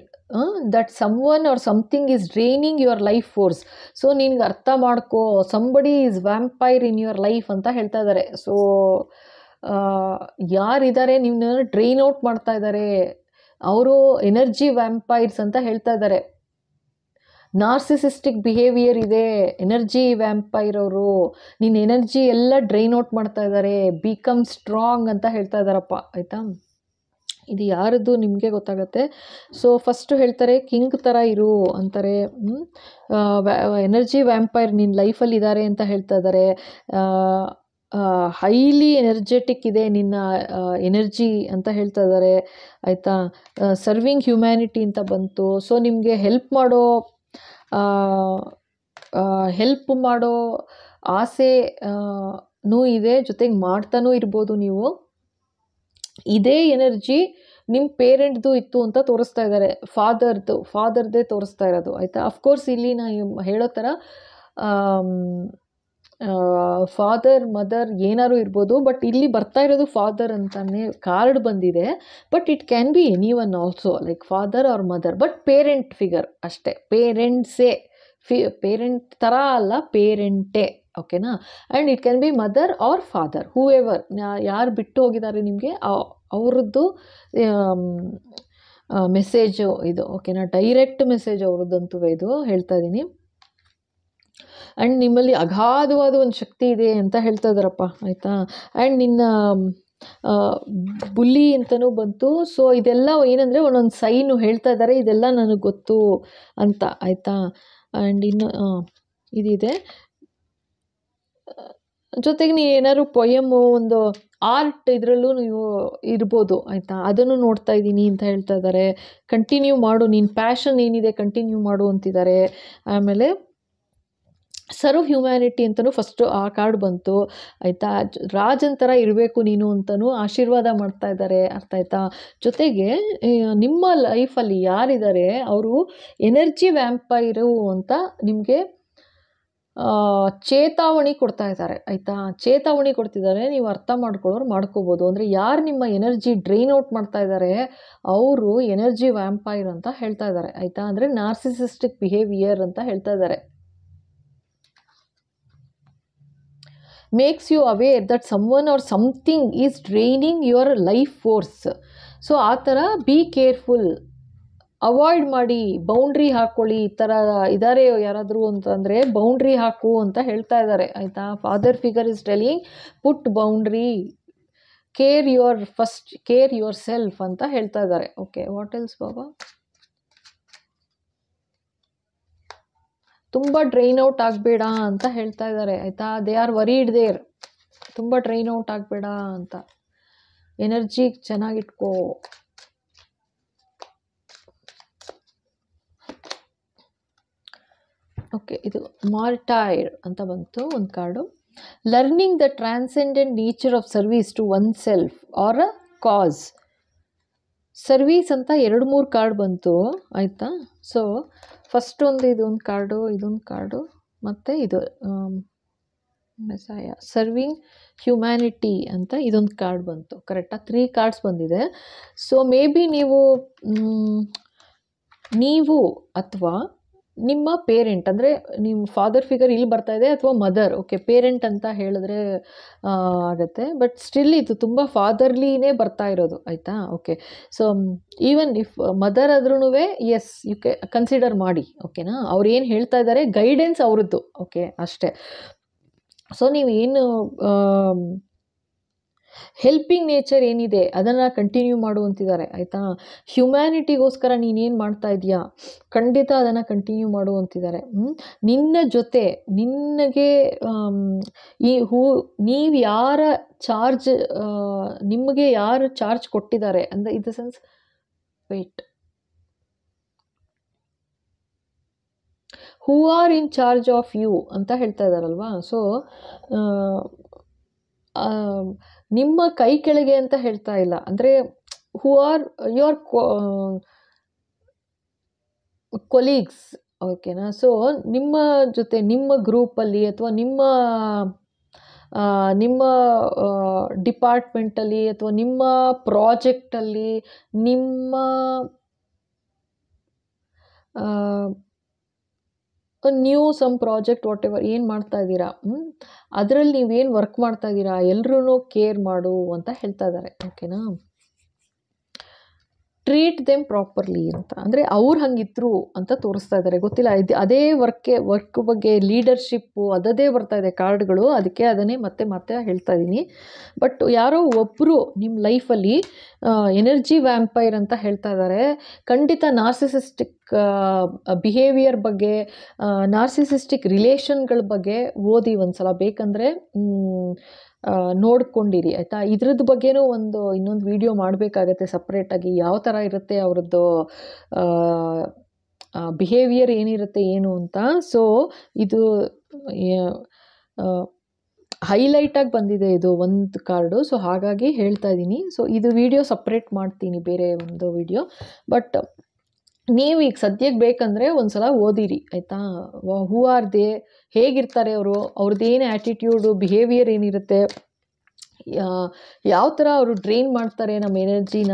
that someone or something is draining your life force. So ನಿನ್ಗೆ ಅರ್ಥ ಮಾಡ್ಕೋ, somebody is vampire in your life ಅಂತ ಹೇಳ್ತಾ ಇದ್ದಾರೆ. ಸೊ ಯಾರಿದ್ದಾರೆ ನಿಮ್ಮನ್ನ ಡ್ರೈನ್ ಔಟ್ ಮಾಡ್ತಾ ಇದ್ದಾರೆ, ಅವರು ಎನರ್ಜಿ ವ್ಯಾಂಪೈರ್ಸ್ ಅಂತ ಹೇಳ್ತಾ ಇದ್ದಾರೆ. ನಾರ್ಸಿಸಿಸ್ಟಿಕ್ ಬಿಹೇವಿಯರ್ ಇದೆ ಎನರ್ಜಿ ವ್ಯಾಂಪೈರ್ ಅವರು. ನಿನ್ನ ಎನರ್ಜಿ ಎಲ್ಲ ಡ್ರೈನ್ ಔಟ್ ಮಾಡ್ತಾ ಇದ್ದಾರೆ. ಬಿಕಮ್ ಸ್ಟ್ರಾಂಗ್ ಅಂತ ಹೇಳ್ತಾ ಇದ್ದಾರಪ್ಪ, ಆಯಿತಾ. ಇದು ಯಾರದ್ದು ನಿಮಗೆ ಗೊತ್ತಾಗತ್ತೆ. ಸೊ ಫಸ್ಟು ಹೇಳ್ತಾರೆ ಕಿಂಗ್ ಥರ ಇರು ಅಂತಾರೆ. ಎನರ್ಜಿ ವ್ಯಾಂಪೈರ್ ನಿನ್ನ ಲೈಫಲ್ಲಿ ಇದ್ದಾರೆ ಅಂತ ಹೇಳ್ತಾ ಇದ್ದಾರೆ. ಹೈಲಿ ಎನರ್ಜೆಟಿಕ್ ಇದೆ ನಿನ್ನ ಎನರ್ಜಿ ಅಂತ ಹೇಳ್ತಾ ಇದ್ದಾರೆ, ಆಯಿತಾ. ಸರ್ವಿಂಗ್ ಹ್ಯುಮ್ಯಾನಿಟಿ ಅಂತ ಬಂತು. ಸೊ ನಿಮಗೆ ಹೆಲ್ಪ್ ಮಾಡೋ ಆಸೆ ಇದೆ, ಜೊತೆಗೆ ಮಾಡ್ತಾನೂ ಇರ್ಬೋದು ನೀವು. ಇದೇ ಎನರ್ಜಿ ನಿಮ್ಮ ಪೇರೆಂಟ್ದು ಇತ್ತು ಅಂತ ತೋರಿಸ್ತಾ ಇದ್ದಾರೆ. ಫಾದರ್ದೇ ತೋರಿಸ್ತಾ ಇರೋದು, ಆಯಿತಾ. ಅಫ್ಕೋರ್ಸ್ ಇಲ್ಲಿ ನಾನು ಹೇಳೋ ಥರ ಫಾದರ್ ಮದರ್ ಏನಾರು ಇರ್ಬೋದು, ಬಟ್ ಇಲ್ಲಿ ಬರ್ತಾ ಇರೋದು ಫಾದರ್ ಅಂತಾನೆ ಕಾರ್ಡ್ ಬಂದಿದೆ. But it can be anyone also, like father or mother, but parent figure ಅಷ್ಟೇ. ಪೇರೆಂಟ್ ಥರ ಅಲ್ಲ, ಪೇರೆಂಟೇ, ಓಕೆನಾ. And it can be mother or father, whoever, ಯಾರು ಬಿಟ್ಟು ಹೋಗಿದ್ದಾರೆ ನಿಮಗೆ ಅವ್ರದ್ದು ಮೆಸೇಜು ಇದು, ಓಕೆನಾ. ಡೈರೆಕ್ಟ್ ಮೆಸೇಜ್ ಅವ್ರದ್ದಂತೂ ಇದು ಹೇಳ್ತಾ ಇದ್ದೀನಿ. ಆ್ಯಂಡ್ ನಿಮ್ಮಲ್ಲಿ ಅಗಾಧವಾದ ಒಂದು ಶಕ್ತಿ ಇದೆ ಅಂತ ಹೇಳ್ತಾ ಇದ್ದಾರಪ್ಪ, ಆಯಿತಾ. ಆ್ಯಂಡ್ ನಿನ್ನ ಬುಲ್ಲಿ ಅಂತಲೂ ಬಂತು. ಸೊ ಇದೆಲ್ಲ ಏನಂದರೆ ಒಂದೊಂದು ಸೈನು ಹೇಳ್ತಾ ಇದ್ದಾರೆ, ಇದೆಲ್ಲ ನನಗೆ ಗೊತ್ತು ಅಂತ, ಆಯಿತಾ. ಆ್ಯಂಡ್ ಇನ್ನು ಇದಿದೆ. ಜೊತೆಗೆ ನೀವು ಏನಾದ್ರು ಪೊಯಮು, ಒಂದು ಆರ್ಟ್ ಇದರಲ್ಲೂ ನೀವು ಇರ್ಬೋದು, ಆಯಿತಾ. ಅದನ್ನು ನೋಡ್ತಾ ಇದ್ದೀನಿ ಅಂತ ಹೇಳ್ತಾ ಇದ್ದಾರೆ. ಕಂಟಿನ್ಯೂ ಮಾಡು, ನಿನ್ನ ಪ್ಯಾಷನ್ ಏನಿದೆ ಕಂಟಿನ್ಯೂ ಮಾಡು ಅಂತಿದ್ದಾರೆ. ಆಮೇಲೆ ಸರ್ವ್ ಹ್ಯುಮ್ಯಾನಿಟಿ ಅಂತಲೂ ಫಸ್ಟು ಆ ಕಾರ್ಡ್ ಬಂತು, ಆಯಿತಾ. ರಾಜನ್ ಥರ ಇರಬೇಕು ನೀನು ಅಂತಲೂ ಆಶೀರ್ವಾದ ಮಾಡ್ತಾ ಇದ್ದಾರೆ, ಅರ್ಥ ಆಯ್ತಾ. ಜೊತೆಗೆ ನಿಮ್ಮ ಲೈಫಲ್ಲಿ ಯಾರಿದ್ದಾರೆ ಅವರು ಎನರ್ಜಿ ವ್ಯಾಂಪೈರು ಅಂತ ನಿಮಗೆ ಚೇತಾವಣಿ ಕೊಡ್ತಾ ಇದ್ದಾರೆ, ಆಯಿತಾ. ಚೇತಾವಣಿ ಕೊಡ್ತಿದ್ದಾರೆ, ನೀವು ಅರ್ಥ ಮಾಡ್ಕೋಬೋದು. ಅಂದರೆ ಯಾರು ನಿಮ್ಮ ಎನರ್ಜಿ ಡ್ರೈನ್ ಔಟ್ ಮಾಡ್ತಾ ಇದ್ದಾರೆ ಅವರು ಎನರ್ಜಿ ವ್ಯಾಂಪೈರ್ ಅಂತ ಹೇಳ್ತಾ ಇದ್ದಾರೆ, ಆಯಿತಾ. ಅಂದರೆ ನಾರ್ಸಿಸಿಸ್ಟಿಕ್ ಬಿಹೇವಿಯರ್ ಅಂತ ಹೇಳ್ತಾ ಇದ್ದಾರೆ. Makes you aware that someone or something is draining your life force. So ಆ ಥರ ಬಿ ಕೇರ್ಫುಲ್, ಅವಾಯ್ಡ್ ಮಾಡಿ, ಬೌಂಡ್ರಿ ಹಾಕ್ಕೊಳ್ಳಿ. ಈ ಥರ ಇದ್ದಾರೆ ಯಾರಾದರೂ ಅಂತಂದರೆ ಬೌಂಡ್ರಿ ಹಾಕು ಅಂತ ಹೇಳ್ತಾ ಇದ್ದಾರೆ, ಆಯಿತಾ. Father figure is telling put boundary, care yourself ಅಂತ ಹೇಳ್ತಾ ಇದ್ದಾರೆ. ಓಕೆ, ವಾಟ್ ಎಲ್ಸ್ ಬಾಬಾ? ತುಂಬ ಡ್ರೈನ್ ಔಟ್ ಆಗಬೇಡ ಅಂತ ಹೇಳ್ತಾ ಇದ್ದಾರೆ, ಆಯಿತಾ. ದೇ ಆರ್ ವರೀಡ್ ದೇರ್, ತುಂಬ ಡ್ರೈನ್ ಔಟ್ ಆಗಬೇಡ ಅಂತ. ಎನರ್ಜಿ ಚೆನ್ನಾಗಿಟ್ಕೋ. ಓಕೆ, ಇದು ಮಾರ್ಟೈರ್ ಅಂತ ಬಂತು ಒಂದು card. Learning the transcendent nature of service to oneself or a cause. Service ಅಂತ 2-3 ಕಾರ್ಡ್ ಬಂತು ಆಯಿತಾ. ಸೊ ಫಸ್ಟ್ ಒಂದು ಇದೊಂದು ಕಾರ್ಡು ಮತ್ತು ಇದು ಮೆಸಾಯ ಸರ್ವಿಂಗ್ ಹ್ಯುಮ್ಯಾನಿಟಿ ಅಂತ ಇದೊಂದು ಕಾರ್ಡ್ ಬಂತು. ಕರೆಕ್ಟಾ? 3 ಕಾರ್ಡ್ಸ್ ಬಂದಿದೆ. ಸೊ ಮೇ ಬಿ ನೀವು ಅಥವಾ ನಿಮ್ಮ ಪೇರೆಂಟ್, ಅಂದರೆ ನಿಮ್ಮ ಫಾದರ್ ಫಿಗರ್ ಇಲ್ಲಿ ಬರ್ತಾ ಇದೆ, ಅಥವಾ ಮದರ್. ಓಕೆ, ಪೇರೆಂಟ್ ಅಂತ ಹೇಳಿದ್ರೆ ಆಗುತ್ತೆ, ಬಟ್ ಸ್ಟಿಲ್ ಇದು ತುಂಬ ಫಾದರ್ಲಿನೇ ಬರ್ತಾ ಇರೋದು ಆಯಿತಾ. Okay, so even if mother ಆದ್ರೂ ಎಸ್ ಯು ಕನ್ಸಿಡರ್ ಮಾಡಿ. ಓಕೆನಾ? ಅವ್ರು ಏನು ಹೇಳ್ತಾ ಇದ್ದಾರೆ ಗೈಡೆನ್ಸ್ ಅವ್ರದ್ದು. ಓಕೆ, ಅಷ್ಟೇ. ಸೊ ನೀವು ಏನು ಹೆಲ್ಪಿಂಗ್ ನೇಚರ್ ಏನಿದೆ ಅದನ್ನು ಕಂಟಿನ್ಯೂ ಮಾಡುವಂತಿದ್ದಾರೆ ಆಯಿತಾ. ಹ್ಯುಮ್ಯಾನಿಟಿಗೋಸ್ಕರ ನೀನೇನು ಮಾಡ್ತಾ ಇದೆಯಾ ಖಂಡಿತ ಅದನ್ನು ಕಂಟಿನ್ಯೂ ಮಾಡುವಂತಿದ್ದಾರೆ. ನಿನ್ನ ಜೊತೆ ನಿನಗೆ ನೀವು ಯಾರ ಚಾರ್ಜ್, ನಿಮಗೆ ಯಾರು ಚಾರ್ಜ್ ಕೊಟ್ಟಿದ್ದಾರೆ ಅಂದರೆ in the sense who are in charge of you ಅಂತ ಹೇಳ್ತಾ ಇದ್ದಾರಲ್ವಾ. ಸೊ ನಿಮ್ಮ ಕೈ ಕೆಳಗೆ ಅಂತ ಹೇಳ್ತಾ ಇಲ್ಲ, ಅಂದರೆ ಹೂ ಆರ್ ಯುವರ್ ಕೊಲೀಗ್ಸ್. ಓಕೆನಾ? ಸೊ ನಿಮ್ಮ ಜೊತೆ ನಿಮ್ಮ ಗ್ರೂಪಲ್ಲಿ ಅಥವಾ ನಿಮ್ಮ ಡಿಪಾರ್ಟ್ಮೆಂಟಲ್ಲಿ ಅಥವಾ ನಿಮ್ಮ ಪ್ರಾಜೆಕ್ಟಲ್ಲಿ ಸಮ್ ಪ್ರಾಜೆಕ್ಟ್ ವಾಟ್ ಎವರ್ ಏನು ಮಾಡ್ತಾ ಇದ್ದೀರಾ, ಅದರಲ್ಲಿ ನೀವೇನು ವರ್ಕ್ ಮಾಡ್ತಾ ಇದ್ದೀರಾ ಎಲ್ಲರೂ ಕೇರ್ ಮಾಡು ಅಂತ ಹೇಳ್ತಾ ಇದ್ದಾರೆ. ಓಕೆನಾ? ಟ್ರೀಟ್ ದೆಮ್ ಪ್ರಾಪರ್ಲಿ ಅಂತ, ಅಂದರೆ ಅವ್ರು ಹಂಗಿದ್ರು ಅಂತ ತೋರಿಸ್ತಾ ಇದ್ದಾರೆ. ಗೊತ್ತಿಲ್ಲ, ಅದೇ ವರ್ಕ್ ಬಗ್ಗೆ ಲೀಡರ್ಶಿಪ್ಪು ಅದದೇ ಬರ್ತಾ ಇದೆ ಕಾರ್ಡ್ಗಳು, ಅದಕ್ಕೆ ಅದನ್ನೇ ಮತ್ತೆ ಹೇಳ್ತಾ ಇದ್ದೀನಿ. ಬಟ್ ಯಾರೋ ಒಬ್ಬರು ನಿಮ್ಮ ಲೈಫಲ್ಲಿ ಎನರ್ಜಿ ವ್ಯಾಂಪೈರ್ ಅಂತ ಹೇಳ್ತಾ ಇದ್ದಾರೆ. ಖಂಡಿತ ನಾರ್ಸಿಸಿಸ್ಟಿಕ್ ಬಿಹೇವಿಯರ್ ಬಗ್ಗೆ, ನಾರ್ಸಿಸಿಸ್ಟಿಕ್ ರಿಲೇಷನ್ಗಳ ಬಗ್ಗೆ ಓದಿ ಒಂದ್ಸಲ, ಬೇಕಂದರೆ ನೋಡ್ಕೊಂಡಿರಿ ಆಯಿತಾ. ಇದ್ರದ್ದು ಬಗ್ಗೆನೂ ಇನ್ನೊಂದು ವಿಡಿಯೋ ಮಾಡಬೇಕಾಗತ್ತೆ ಸಪ್ರೇಟಾಗಿ, ಯಾವ ಥರ ಇರುತ್ತೆ ಅವ್ರದ್ದು ಬಿಹೇವಿಯರ್ ಏನಿರುತ್ತೆ ಏನು ಅಂತ. ಸೊ ಇದು ಹೈಲೈಟಾಗಿ ಬಂದಿದೆ ಇದು ಒಂದು ಕಾರ್ಡು, ಸೊ ಹಾಗಾಗಿ ಹೇಳ್ತಾ ಇದ್ದೀನಿ. ಸೊ ಇದು ವಿಡಿಯೋ ಸಪ್ರೇಟ್ ಮಾಡ್ತೀನಿ, ಬೇರೆ ಒಂದು ವಿಡಿಯೋ. ಬಟ್ ನೀವು ಈಗ ಸದ್ಯಕ್ಕೆ ಬೇಕಂದರೆ ಒಂದು ಸಲ ಓದಿರಿ ಆಯಿತಾ. ಹೂ ಆರ್ ದೇ, ಹೇಗಿರ್ತಾರೆ ಅವರು, ಅವ್ರದ್ದೇನು ಆ್ಯಟಿಟ್ಯೂಡು ಬಿಹೇವಿಯರ್ ಏನಿರುತ್ತೆ, ಯಾವ ಥರ ಅವರು ಡ್ರೈನ್ ಮಾಡ್ತಾರೆ ನಮ್ಮ ಎನರ್ಜಿನ,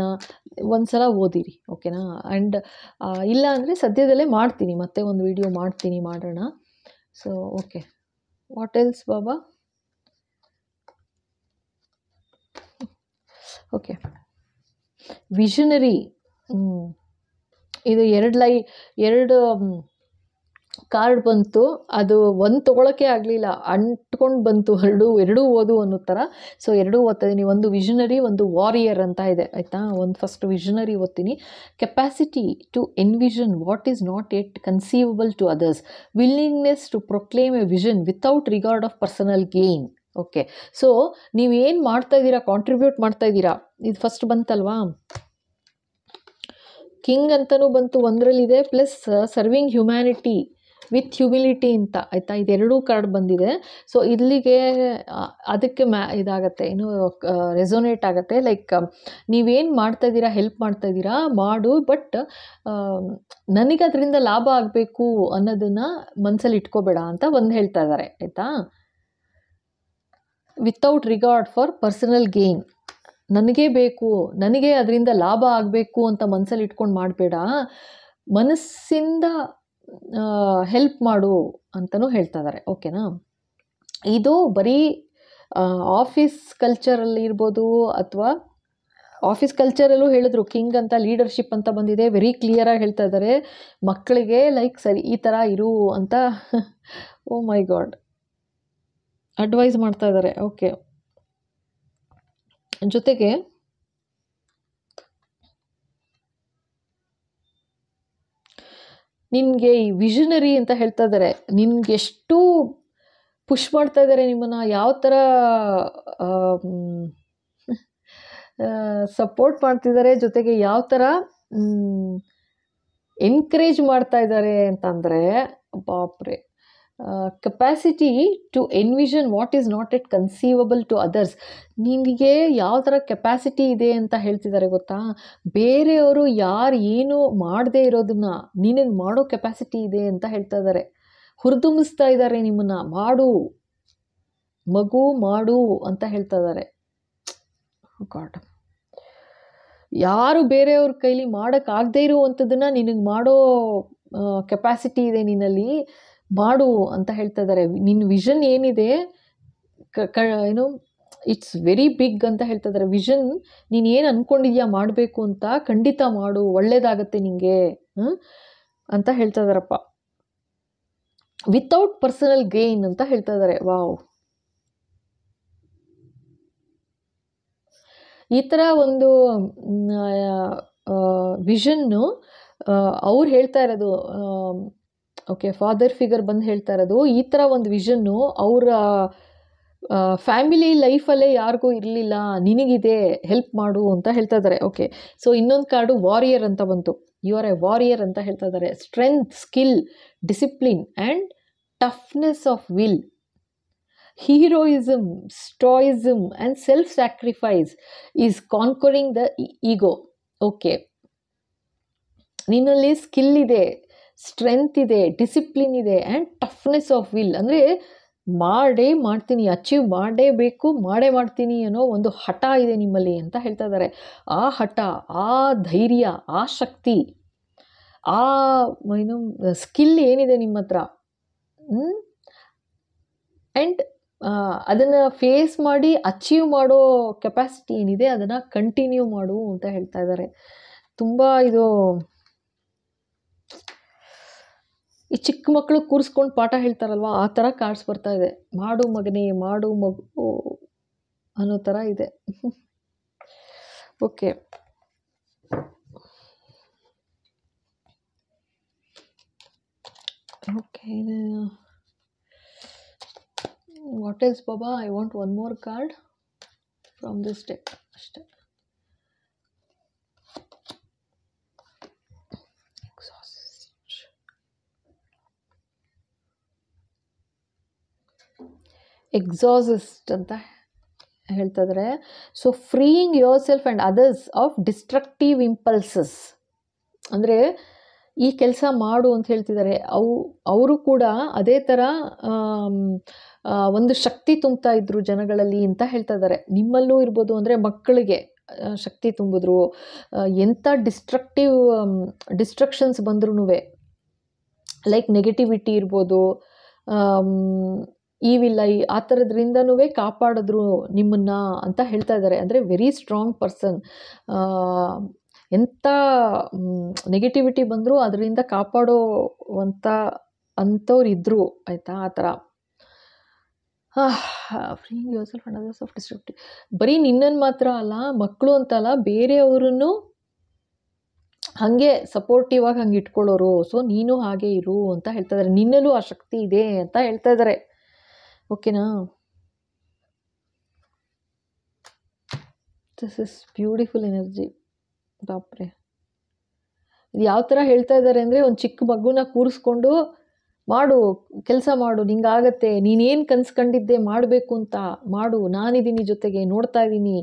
ಒಂದು ಸಲ ಓದಿರಿ. ಓಕೆನಾ? ಆ್ಯಂಡ್ ಇಲ್ಲ ಅಂದರೆ ಸದ್ಯದಲ್ಲೇ ಮಾಡ್ತೀನಿ, ಮತ್ತೆ ಒಂದು ವಿಡಿಯೋ ಮಾಡೋಣ. So okay, what else Baba? Okay, visionary. ಇದು ಎರಡು ಕಾರ್ಡ್ ಬಂತು. ಅದು ಒಂದು ತೊಗೊಳಕ್ಕೆ ಆಗಲಿಲ್ಲ, ಅಂಟ್ಕೊಂಡು ಬಂತು. ಎರಡೂ ಓದು ಅನ್ನೋ ಥರ. ಸೊ ಎರಡೂ ಓದ್ತಾ ಇದ್ದೀನಿ. ಒಂದು ವಿಷನರಿ, ಒಂದು ವಾರಿಯರ್ ಅಂತ ಇದೆ ಆಯಿತಾ. ಒಂದು ಫಸ್ಟ್ ವಿಷನರಿ ಓದ್ತೀನಿ. Capacity to envision what is not yet conceivable to others, willingness to proclaim a vision without regard of personal gain. Okay, so ನೀವೇನು ಮಾಡ್ತಾ ಇದ್ದೀರಾ, ಕಾಂಟ್ರಿಬ್ಯೂಟ್ ಮಾಡ್ತಾ ಇದ್ದೀರಾ. ಇದು ಫಸ್ಟ್ ಬಂತಲ್ವಾ, ಕಿಂಗ್ ಅಂತಲೂ ಬಂತು ಒಂದರಲ್ಲಿದೆ, plus serving humanity with humility ಅಂತ ಆಯಿತಾ. ಇದೆರಡೂ ಕಾರ್ಡ್ ಬಂದಿದೆ. ಸೊ ಇಲ್ಲಿಗೆ ಅದಕ್ಕೆ ಇದಾಗತ್ತೆ, ಏನು ರೆಸೊನೇಟ್ ಆಗುತ್ತೆ. ಲೈಕ್ ನೀವೇನು ಮಾಡ್ತಾಯಿದ್ದೀರಾ, ಹೆಲ್ಪ್ ಮಾಡ್ತಾಯಿದ್ದೀರಾ ಮಾಡು, ಬಟ್ ನನಗೆ ಅದರಿಂದ ಲಾಭ ಆಗಬೇಕು ಅನ್ನೋದನ್ನು ಮನಸ್ಸಲ್ಲಿ ಇಟ್ಕೋಬೇಡ ಅಂತ ಒಂದು ಹೇಳ್ತಾ ಇದ್ದಾರೆ ಆಯಿತಾ. Without regard for personal gain, ನನಗೇ ಬೇಕು, ನನಗೆ ಅದರಿಂದ ಲಾಭ ಆಗಬೇಕು ಅಂತ ಮನಸ್ಸಲ್ಲಿ ಇಟ್ಕೊಂಡು ಮಾಡಬೇಡ, ಮನಸ್ಸಿಂದ ಹೆಲ್ಪ್ ಮಾಡು ಅಂತಲೂ ಹೇಳ್ತಾ ಇದ್ದಾರೆ. ಓಕೆನಾ? ಇದು ಬರೀ ಆಫೀಸ್ ಕಲ್ಚರಲ್ಲಿ ಇರ್ಬೋದು, ಅಥವಾ ಆಫೀಸ್ ಕಲ್ಚರಲ್ಲೂ ಹೇಳಿದ್ರು. ಕಿಂಗ್ ಅಂತ ಲೀಡರ್ಶಿಪ್ ಅಂತ ಬಂದಿದೆ, ವೆರಿ ಕ್ಲಿಯರಾಗಿ ಹೇಳ್ತಾ ಇದ್ದಾರೆ ಮಕ್ಕಳಿಗೆ, ಲೈಕ್ ಸರಿ ಈ ಥರ ಇರು ಅಂತ ಓ ಮೈ ಗಾಡ್ ಅಡ್ವೈಸ್ ಮಾಡ್ತಾ ಇದ್ದಾರೆ. ಓಕೆ, ಜೊತೆಗೆ ನಿನಗೆ ಈ ವಿಷನರಿ ಅಂತ ಹೇಳ್ತಾ ಇದ್ದಾರೆ, ನಿನ್ಗೆ ಎಷ್ಟು ಪುಷ್ ಮಾಡ್ತಾ ಇದ್ದಾರೆ ನಿಮ್ಮನ್ನು, ಯಾವ ಥರ ಸಪೋರ್ಟ್ ಮಾಡ್ತಿದ್ದಾರೆ, ಜೊತೆಗೆ ಯಾವ ಥರ ಎನ್ಕರೇಜ್ ಮಾಡ್ತಾ ಇದ್ದಾರೆ ಅಂತಂದರೆ ಬಾಪ್ರೆ. Capacity to envision what is not yet conceivable to others. ನಿನಗೆ ಯಾವ ಥರ ಕೆಪಾಸಿಟಿ ಇದೆ ಅಂತ ಹೇಳ್ತಿದ್ದಾರೆ ಗೊತ್ತಾ? ಬೇರೆಯವರು ಯಾರು ಏನು ಮಾಡದೇ ಇರೋದನ್ನ ನಿನಗೆ ಮಾಡೋ ಕೆಪಾಸಿಟಿ ಇದೆ ಅಂತ ಹೇಳ್ತಾ ಇದ್ದಾರೆ. ಹುರಿದುಂಬಿಸ್ತಾ ಇದ್ದಾರೆ ನಿಮ್ಮನ್ನು, ಮಾಡು ಮಗು ಮಾಡು ಅಂತ ಹೇಳ್ತಾ ಇದ್ದಾರೆ. ಗಾಡ್, ಯಾರು ಬೇರೆಯವ್ರ ಕೈಲಿ ಮಾಡೋಕ್ಕಾಗದೇ ಇರುವಂಥದ್ದನ್ನು ನಿನಗೆ ಮಾಡೋ ಕೆಪಾಸಿಟಿ ಇದೆ ನಿನ್ನಲ್ಲಿ, ಮಾಡು ಅಂತ ಹೇಳ್ತಾ ಇದ್ದಾರೆ. ನಿನ್ನ ವಿಷನ್ ಏನಿದೆ ಏನು, ಇಟ್ಸ್ ವೆರಿ ಬಿಗ್ ಅಂತ ಹೇಳ್ತಾ ಇದ್ದಾರೆ. ವಿಷನ್ ನೀನು ಏನು ಅಂದ್ಕೊಂಡಿದ್ಯಾ ಮಾಡಬೇಕು ಅಂತ, ಖಂಡಿತ ಮಾಡು, ಒಳ್ಳೇದಾಗತ್ತೆ ನಿನಗೆ ಅಂತ ಹೇಳ್ತಾ ಇದ್ದಾರಪ್ಪ. ವಿತೌಟ್ ಪರ್ಸನಲ್ ಗೇನ್ ಅಂತ ಹೇಳ್ತಾ ಇದ್ದಾರೆ. ವಾವ್, ಈ ಥರ ಒಂದು ವಿಷನ್ನು ಅವ್ರು ಹೇಳ್ತಾ ಇರೋದು. ಓಕೆ, ಫಾದರ್ ಫಿಗರ್ ಬಂದು ಹೇಳ್ತಾ ಇರೋದು ಈ ಥರ ಒಂದು ವಿಷನ್ನು ಅವರ ಫ್ಯಾಮಿಲಿ ಲೈಫಲ್ಲೇ ಯಾರಿಗೂ ಇರಲಿಲ್ಲ, ನಿನಗಿದೆ, ಹೆಲ್ಪ್ ಮಾಡು ಅಂತ ಹೇಳ್ತಾ ಇದ್ದಾರೆ. ಓಕೆ, ಸೊ ಇನ್ನೊಂದು ಕಾರ್ಡು ವಾರಿಯರ್ ಅಂತ ಬಂತು. ಯು ಆರ್ ಎ ವಾರಿಯರ್ ಅಂತ ಹೇಳ್ತಾ ಇದ್ದಾರೆ. Strength, skill, discipline and toughness of will, heroism, stoicism and self-sacrifice is conquering the ego. Okay, ನಿನ್ನಲ್ಲಿ ಸ್ಕಿಲ್ ಇದೆ, ಸ್ಟ್ರೆಂತ್ ಇದೆ, ಡಿಸಿಪ್ಲಿನ್ ಇದೆ ಆ್ಯಂಡ್ ಟಫ್ನೆಸ್ ಆಫ್ ವಿಲ್, ಅಂದರೆ ಮಾಡೇ ಮಾಡ್ತೀನಿ, ಅಚೀವ್ ಮಾಡೇಬೇಕು, ಮಾಡೇ ಮಾಡ್ತೀನಿ ಅನ್ನೋ ಒಂದು ಹಠ ಇದೆ ನಿಮ್ಮಲ್ಲಿ ಅಂತ ಹೇಳ್ತಾ ಇದ್ದಾರೆ. ಆ ಹಠ, ಆ ಧೈರ್ಯ, ಆ ಶಕ್ತಿ, ಆ ಏನು ಸ್ಕಿಲ್ ಏನಿದೆ ನಿಮ್ಮ ಹತ್ರ, ಆ್ಯಂಡ್ ಅದನ್ನು ಫೇಸ್ ಮಾಡಿ ಅಚೀವ್ ಮಾಡೋ ಕೆಪಾಸಿಟಿ ಏನಿದೆ ಅದನ್ನು ಕಂಟಿನ್ಯೂ ಮಾಡು ಅಂತ ಹೇಳ್ತಾ ಇದ್ದಾರೆ. ತುಂಬ ಇದು ಈ ಚಿಕ್ಕ ಮಕ್ಕಳು ಕೂರಿಸ್ಕೊಂಡು ಪಾಠ ಹೇಳ್ತಾರಲ್ವ, ಆ ಥರ ಕಾರ್ಡ್ಸ್ ಬರ್ತಾ ಇದೆ. ಮಾಡು ಮಗನೇ, ಮಾಡು ಮಗು ಅನ್ನೋ ಥರ ಇದೆ. ಓಕೆ, ಓಕೆ, ವಾಟ್ ಎಲ್ಸ್ ಬಾಬಾ? I want one more card from this deck ಅಷ್ಟೇ. ಎಕ್ಸಾಸಿಸ್ಟ್ ಅಂತ ಹೇಳ್ತಾ ಇದ್ದಾರೆ. So freeing yourself and others of destructive impulses, ಅಂದರೆ ಈ ಕೆಲಸ ಮಾಡು ಅಂತ ಹೇಳ್ತಿದ್ದಾರೆ. ಅವರು ಕೂಡ ಅದೇ ಥರ ಒಂದು ಶಕ್ತಿ ತುಂಬ್ತಾ ಇದ್ರು ಜನಗಳಲ್ಲಿ ಅಂತ ಹೇಳ್ತಾ ಇದ್ದಾರೆ. ನಿಮ್ಮಲ್ಲೂ ಇರ್ಬೋದು, ಅಂದರೆ ಮಕ್ಕಳಿಗೆ ಶಕ್ತಿ ತುಂಬಿದ್ರು. ಎಂಥ ಡಿಸ್ಟ್ರಕ್ಷನ್ಸ್ ಬಂದ್ರೂ, ಲೈಕ್ ನೆಗೆಟಿವಿಟಿ ಇರ್ಬೋದು, ಈವಿಲ್ ಐ, ಆ ಥರದ್ರಿಂದನೂ ಕಾಪಾಡಿದ್ರು ನಿಮ್ಮನ್ನು ಅಂತ ಹೇಳ್ತಾ ಇದ್ದಾರೆ. ಅಂದರೆ ವೆರಿ ಸ್ಟ್ರಾಂಗ್ ಪರ್ಸನ್. ಎಂಥ ನೆಗೆಟಿವಿಟಿ ಬಂದರೂ ಅದರಿಂದ ಅಂಥವ್ರು ಇದ್ದರು, ಆಯಿತಾ? ಆ ಥರ freeing yourself and others of destructive. ಬರೀ ನಿನ್ನನ್ನು ಮಾತ್ರ ಅಲ್ಲ, ಮಕ್ಕಳು ಅಂತಲ್ಲ, ಬೇರೆಯವ್ರನ್ನು ಹಾಗೆ ಸಪೋರ್ಟಿವ್ ಆಗಿ ಹಂಗೆ ಇಟ್ಕೊಳ್ಳೋರು. ಸೊ ನೀನು ಹಾಗೆ ಇರು ಅಂತ ಹೇಳ್ತಾ ಇದ್ದಾರೆ. ನಿನ್ನಲ್ಲೂ ಆ ಶಕ್ತಿ ಇದೆ ಅಂತ ಹೇಳ್ತಾ ಇದ್ದಾರೆ. ಓಕೆನಾ? This is beautiful energy. ಬಾಪ್ರೆ, ಇದು ಯಾವ ಥರ ಹೇಳ್ತಾ ಇದ್ದಾರೆ ಅಂದರೆ, ಒಂದು ಚಿಕ್ಕ ಮಗುನ ಕೂರಿಸ್ಕೊಂಡು ಮಾಡು, ಕೆಲಸ ಮಾಡು, ನಿಂಗಾಗತ್ತೆ, ನೀನೇನು ಕನ್ಸ್ಕೊಂಡಿದ್ದೆ ಮಾಡಬೇಕು ಅಂತ ಮಾಡು, ನಾನಿದ್ದೀನಿ ಜೊತೆಗೆ, ನೋಡ್ತಾ ಇದ್ದೀನಿ,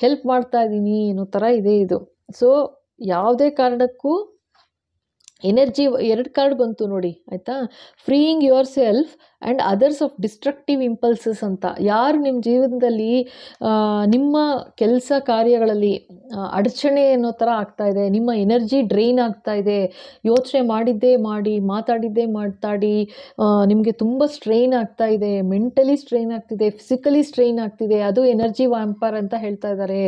ಹೆಲ್ಪ್ ಮಾಡ್ತಾ ಇದ್ದೀನಿ ಅನ್ನೋ ಥರ ಇದೆ ಇದು. ಸೊ ಯಾವುದೇ ಕಾರಣಕ್ಕೂ ಎನರ್ಜಿ, 2 ಕಾರ್ಡ್ ಬಂತು ನೋಡಿ, ಆಯಿತಾ? Freeing yourself and others of destructive impulses ಅಂತ. ಯಾರು ನಿಮ್ಮ ಜೀವನದಲ್ಲಿ ನಿಮ್ಮ ಕೆಲಸ ಕಾರ್ಯಗಳಲ್ಲಿ ಅಡಚಣೆ ಅನ್ನೋ ಥರ ಆಗ್ತಾಯಿದೆ, ನಿಮ್ಮ ಎನರ್ಜಿ ಡ್ರೈನ್ ಆಗ್ತಾ ಇದೆ, ಯೋಚನೆ ಮಾಡಿದ್ದೇ ಮಾಡಿ, ಮಾತಾಡಿದ್ದೇ ಮಾತಾಡಿ ನಿಮಗೆ ತುಂಬ ಸ್ಟ್ರೈನ್ ಆಗ್ತಾ ಇದೆ, ಮೆಂಟಲಿ ಸ್ಟ್ರೈನ್ ಆಗ್ತಿದೆ, ಫಿಸಿಕಲಿ ಸ್ಟ್ರೈನ್ ಆಗ್ತಿದೆ, ಅದು ಎನರ್ಜಿ ವ್ಯಾಂಪರ್ ಅಂತ ಹೇಳ್ತಾ ಇದ್ದಾರೆ.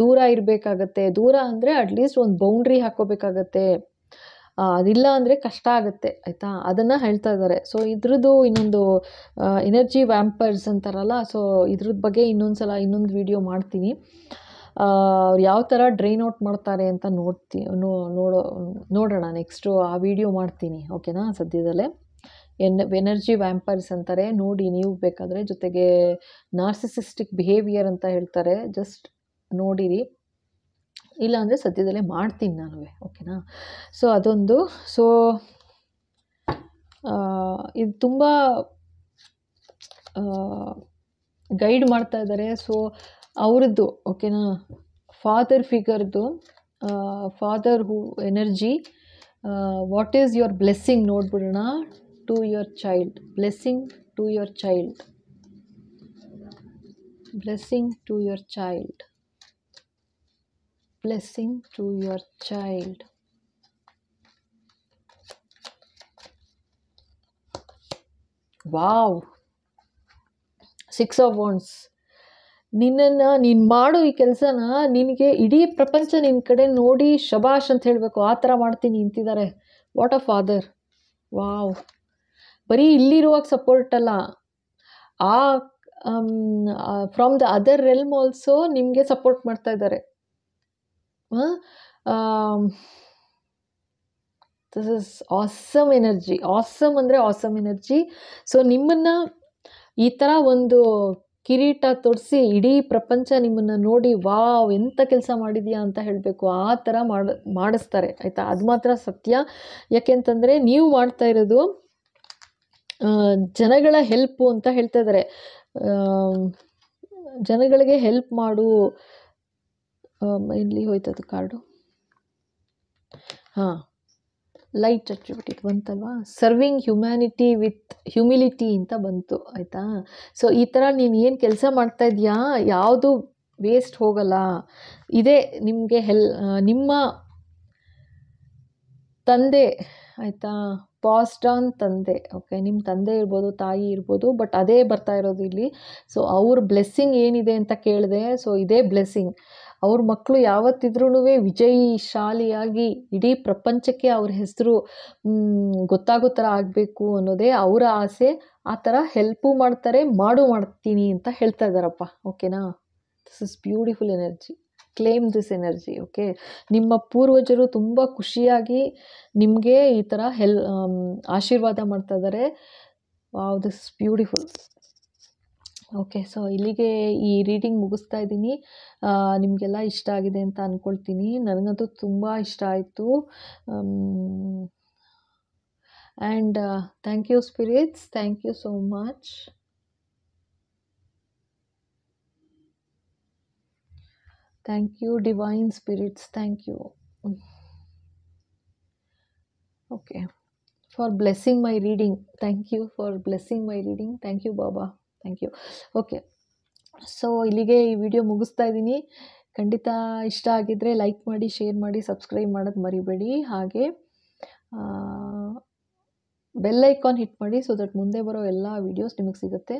ದೂರ ಇರಬೇಕಾಗತ್ತೆ. ದೂರ ಅಂದರೆ ಅಟ್ಲೀಸ್ಟ್ ಒಂದು ಬೌಂಡ್ರಿ ಹಾಕ್ಕೋಬೇಕಾಗತ್ತೆ. ಅದಿಲ್ಲ ಅಂದರೆ ಕಷ್ಟ ಆಗುತ್ತೆ, ಆಯಿತಾ? ಅದನ್ನು ಹೇಳ್ತಾ ಇದ್ದಾರೆ. ಸೊ ಇದ್ರದ್ದು ಇನ್ನೊಂದು ಎನರ್ಜಿ ವ್ಯಾಂಪರ್ಸ್ ಅಂತಾರಲ್ಲ, ಸೊ ಇದ್ರದ್ದು ಬಗ್ಗೆ ಇನ್ನೊಂದು ವಿಡಿಯೋ ಮಾಡ್ತೀನಿ. ಅವ್ರು ಯಾವ ಥರ ಡ್ರೈನ್ ಔಟ್ ಮಾಡ್ತಾರೆ ಅಂತ ನೋಡೋಣ ನೆಕ್ಸ್ಟು. ಆ ವಿಡಿಯೋ ಮಾಡ್ತೀನಿ, ಓಕೆನಾ? ಸದ್ಯದಲ್ಲೇ ಎನರ್ಜಿ ವ್ಯಾಂಪರ್ಸ್ ಅಂತಾರೆ, ನೋಡಿ ನೀವು ಬೇಕಾದರೆ. ಜೊತೆಗೆ ನಾರ್ಸಿಸಿಸ್ಟಿಕ್ ಬಿಹೇವಿಯರ್ ಅಂತ ಹೇಳ್ತಾರೆ, ಜಸ್ಟ್ ನೋಡಿರಿ. ಇಲ್ಲ ಅಂದರೆ ಸದ್ಯದಲ್ಲೇ ಮಾಡ್ತೀನಿ ನಾನು, ಓಕೆನಾ? ಸೊ ಅದೊಂದು. ಸೊ ಇದು ತುಂಬ ಗೈಡ್ ಮಾಡ್ತಾ ಇದ್ದಾರೆ. ಸೊ ಅವ್ರದ್ದು ಓಕೆನಾ, ಫಾದರ್ ಫಿಗರ್ದು, father who energy. What is your blessing ನೋಡ್ಬಿಡೋಣ. To your child, blessing to your child, blessing to your child, blessing to your child. Wow, 6 of Wands. ನೀನು ಮಾಡು ಈ ಕೆಲಸನ, ನಿನಗೆ ಇಡೀ ಪ್ರಪಂಚ ನಿನ್ನ ಕಡೆ ನೋಡಿ ಶಬಾಷ್ ಅಂತ ಹೇಳಬೇಕು, ಆ ಥರ ಮಾಡ್ತೀನಿ ಅಂತಿದ್ದಾರೆ. What a father. ವಾವ್, ಬರೀ ಇಲ್ಲಿರುವಾಗ ಸಪೋರ್ಟ್ ಅಲ್ಲ, ಆ from the other realm also ನಿಮಗೆ ಸಪೋರ್ಟ್ ಮಾಡ್ತಾ ಇದ್ದಾರೆ. This is awesome energy. Awesome ಅಂದರೆ ಆಸಮ್ ಎನರ್ಜಿ. ಸೊ ನಿಮ್ಮನ್ನು ಈ ಥರ ಒಂದು ಕಿರೀಟ ತೊಡಿಸಿ ಇಡೀ ಪ್ರಪಂಚ ನಿಮ್ಮನ್ನು ನೋಡಿ ವಾವ್ ಎಂಥ ಕೆಲಸ ಮಾಡಿದೀಯಾ ಅಂತ ಹೇಳಬೇಕು, ಆ ಥರ ಮಾಡಿಸ್ತಾರೆ ಆಯಿತಾ. ಅದು ಮಾತ್ರ ಸತ್ಯ. ಯಾಕೆಂತಂದರೆ ನೀವು ಮಾಡ್ತಾ ಇರೋದು ಜನಗಳ ಹೆಲ್ಪು ಅಂತ ಹೇಳ್ತಾ ಇದ್ದಾರೆ. ಜನಗಳಿಗೆ ಹೆಲ್ಪ್ ಮಾಡು. ಇಲ್ಲಿ ಹೋಯ್ತದು ಕಾರ್ಡು. ಹಾಂ, ಲೈಟ್ ಅಟ್ರಿಬ್ಯೂಟ್ ಬಂತಲ್ವಾ, ಸರ್ವಿಂಗ್ ಹ್ಯುಮ್ಯಾನಿಟಿ ವಿತ್ ಹ್ಯುಮಿಲಿಟಿ ಅಂತ ಬಂತು ಆಯಿತಾ. ಸೊ ಈ ಥರ ನೀನು ಏನು ಕೆಲಸ ಮಾಡ್ತಾ ಇದೆಯಾ, ಯಾವುದು ವೇಸ್ಟ್ ಹೋಗಲ್ಲ. ಇದೇ ನಿಮಗೆ ನಿಮ್ಮ ತಂದೆ ಆಯಿತಾ, ಪಾಸ್ಡ್ ಆನ್ ತಂದೆ. ಓಕೆ, ನಿಮ್ಮ ತಂದೆ ಇರ್ಬೋದು, ತಾಯಿ ಇರ್ಬೋದು, ಬಟ್ ಅದೇ ಬರ್ತಾ ಇರೋದು ಇಲ್ಲಿ. ಸೊ ಅವ್ರ ಬ್ಲೆಸ್ಸಿಂಗ್ ಏನಿದೆ ಅಂತ ಕೇಳಿದೆ. ಸೊ ಇದೇ ಬ್ಲೆಸ್ಸಿಂಗ್. ಅವ್ರ ಮಕ್ಕಳು ಯಾವತ್ತಿದ್ರೂ ವಿಜಯಿಶಾಲಿಯಾಗಿ ಇಡೀ ಪ್ರಪಂಚಕ್ಕೆ ಅವ್ರ ಹೆಸರು ಗೊತ್ತಾಗೋ ಥರ ಆಗಬೇಕು ಅನ್ನೋದೇ ಅವರ ಆಸೆ. ಆ ಥರ ಹೆಲ್ಪು ಮಾಡ್ತಾರೆ, ಮಾಡ್ತೀನಿ ಅಂತ ಹೇಳ್ತಾ ಇದ್ದಾರಪ್ಪ. ಓಕೆನಾ, this is beautiful energy. Claim this energy. Okay, ನಿಮ್ಮ ಪೂರ್ವಜರು ತುಂಬ ಖುಷಿಯಾಗಿ ನಿಮಗೆ ಈ ಥರ ಆಶೀರ್ವಾದ ಮಾಡ್ತಾ ಇದ್ದಾರೆ. Wow, this is beautiful. Okay, so ಇಲ್ಲಿಗೆ ಈ ರೀಡಿಂಗ್ ಮುಗಿಸ್ತಾ ಇದ್ದೀನಿ. ನಿಮಗೆಲ್ಲ ಇಷ್ಟ ಆಗಿದೆ ಅಂತ ಅಂದ್ಕೊಳ್ತೀನಿ. ನನಗಂತೂ ತುಂಬ ಇಷ್ಟ ಆಯಿತು. And thank you spirits, thank you so much. Thank you, divine spirits. Thank you. Okay, for blessing my reading. Thank you for blessing my reading. Thank you, Baba. Thank you. Okay, so ಇಲ್ಲಿಗೆ ಈ ವಿಡಿಯೋ ಮುಗಿಸ್ತಾ ಇದ್ದೀನಿ. ಖಂಡಿತ ಇಷ್ಟ ಆಗಿದ್ದರೆ ಲೈಕ್ ಮಾಡಿ, ಶೇರ್ ಮಾಡಿ, ಸಬ್ಸ್ಕ್ರೈಬ್ ಮಾಡೋದು ಮರಿಬೇಡಿ. ಹಾಗೆ ಬೆಲ್ ಐಕಾನ್ ಹಿಟ್ ಮಾಡಿ, ಸೊ ದಟ್ ಮುಂದೆ ಬರೋ ಎಲ್ಲ ವೀಡಿಯೋಸ್ ನಿಮಗೆ ಸಿಗುತ್ತೆ.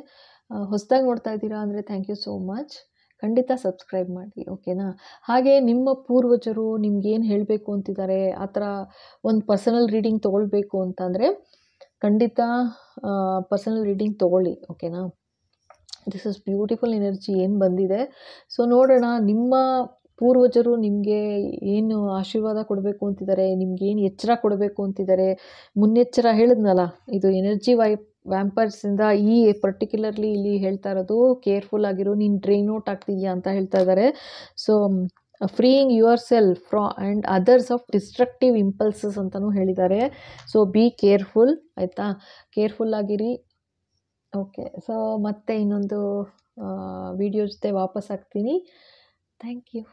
ಹೊಸದಾಗಿ ನೋಡ್ತಾ ಇದ್ದೀರಾ ಅಂದರೆ ಥ್ಯಾಂಕ್ ಯು ಸೋ ಮಚ್. ಖಂಡಿತ ಸಬ್ಸ್ಕ್ರೈಬ್ ಮಾಡಿ. ಓಕೆನಾ. ಹಾಗೆ ನಿಮ್ಮ ಪೂರ್ವಜರು ನಿಮ್ಗೇನು ಹೇಳಬೇಕು ಅಂತಿದ್ದಾರೆ, ಆ ಥರ ಒಂದು ಪರ್ಸನಲ್ ರೀಡಿಂಗ್ ತೊಗೊಳ್ಬೇಕು ಅಂತಂದರೆ ಖಂಡಿತ ಪರ್ಸನಲ್ ರೀಡಿಂಗ್ ತೊಗೊಳ್ಳಿ. ಓಕೆನಾ. ದಿಸ್ ಇಸ್ ಬ್ಯೂಟಿಫುಲ್ ಎನರ್ಜಿ ಏನು ಬಂದಿದೆ. ಸೊ ನೋಡೋಣ, ನಿಮ್ಮ ಪೂರ್ವಜರು ನಿಮಗೆ ಏನು ಆಶೀರ್ವಾದ ಕೊಡಬೇಕು ಅಂತಿದ್ದಾರೆ, ನಿಮ್ಗೇನು ಎಚ್ಚರ ಕೊಡಬೇಕು ಅಂತಿದ್ದಾರೆ. ಮುನ್ನೆಚ್ಚರ ಹೇಳಿದ್ನಲ್ಲ, ಇದು ಎನರ್ಜಿ ವ್ಯಾಂಪರ್ಸಿಂದ ಈ ಪರ್ಟಿಕ್ಯುಲರ್ಲಿ ಇಲ್ಲಿ ಹೇಳ್ತಾ ಇರೋದು, ಕೇರ್ಫುಲ್ ಆಗಿರು, ನೀನು ಡ್ರೈನ್ ಔಟ್ ಆಗ್ತಿದ್ಯಾ ಅಂತ ಹೇಳ್ತಾ ಇದ್ದಾರೆ. So freeing yourself and others of destructive impulses ಅಂತಲೂ ಹೇಳಿದ್ದಾರೆ. ಸೊ ಬಿ ಕೇರ್ಫುಲ್ ಆಯಿತಾ, ಕೇರ್ಫುಲ್ ಆಗಿರಿ. ಓಕೆ, ಸೊ ಮತ್ತೆ ಇನ್ನೊಂದು ವಿಡಿಯೋ ಜೊತೆ ವಾಪಸ್ ಆಗ್ತೀನಿ. Thank you.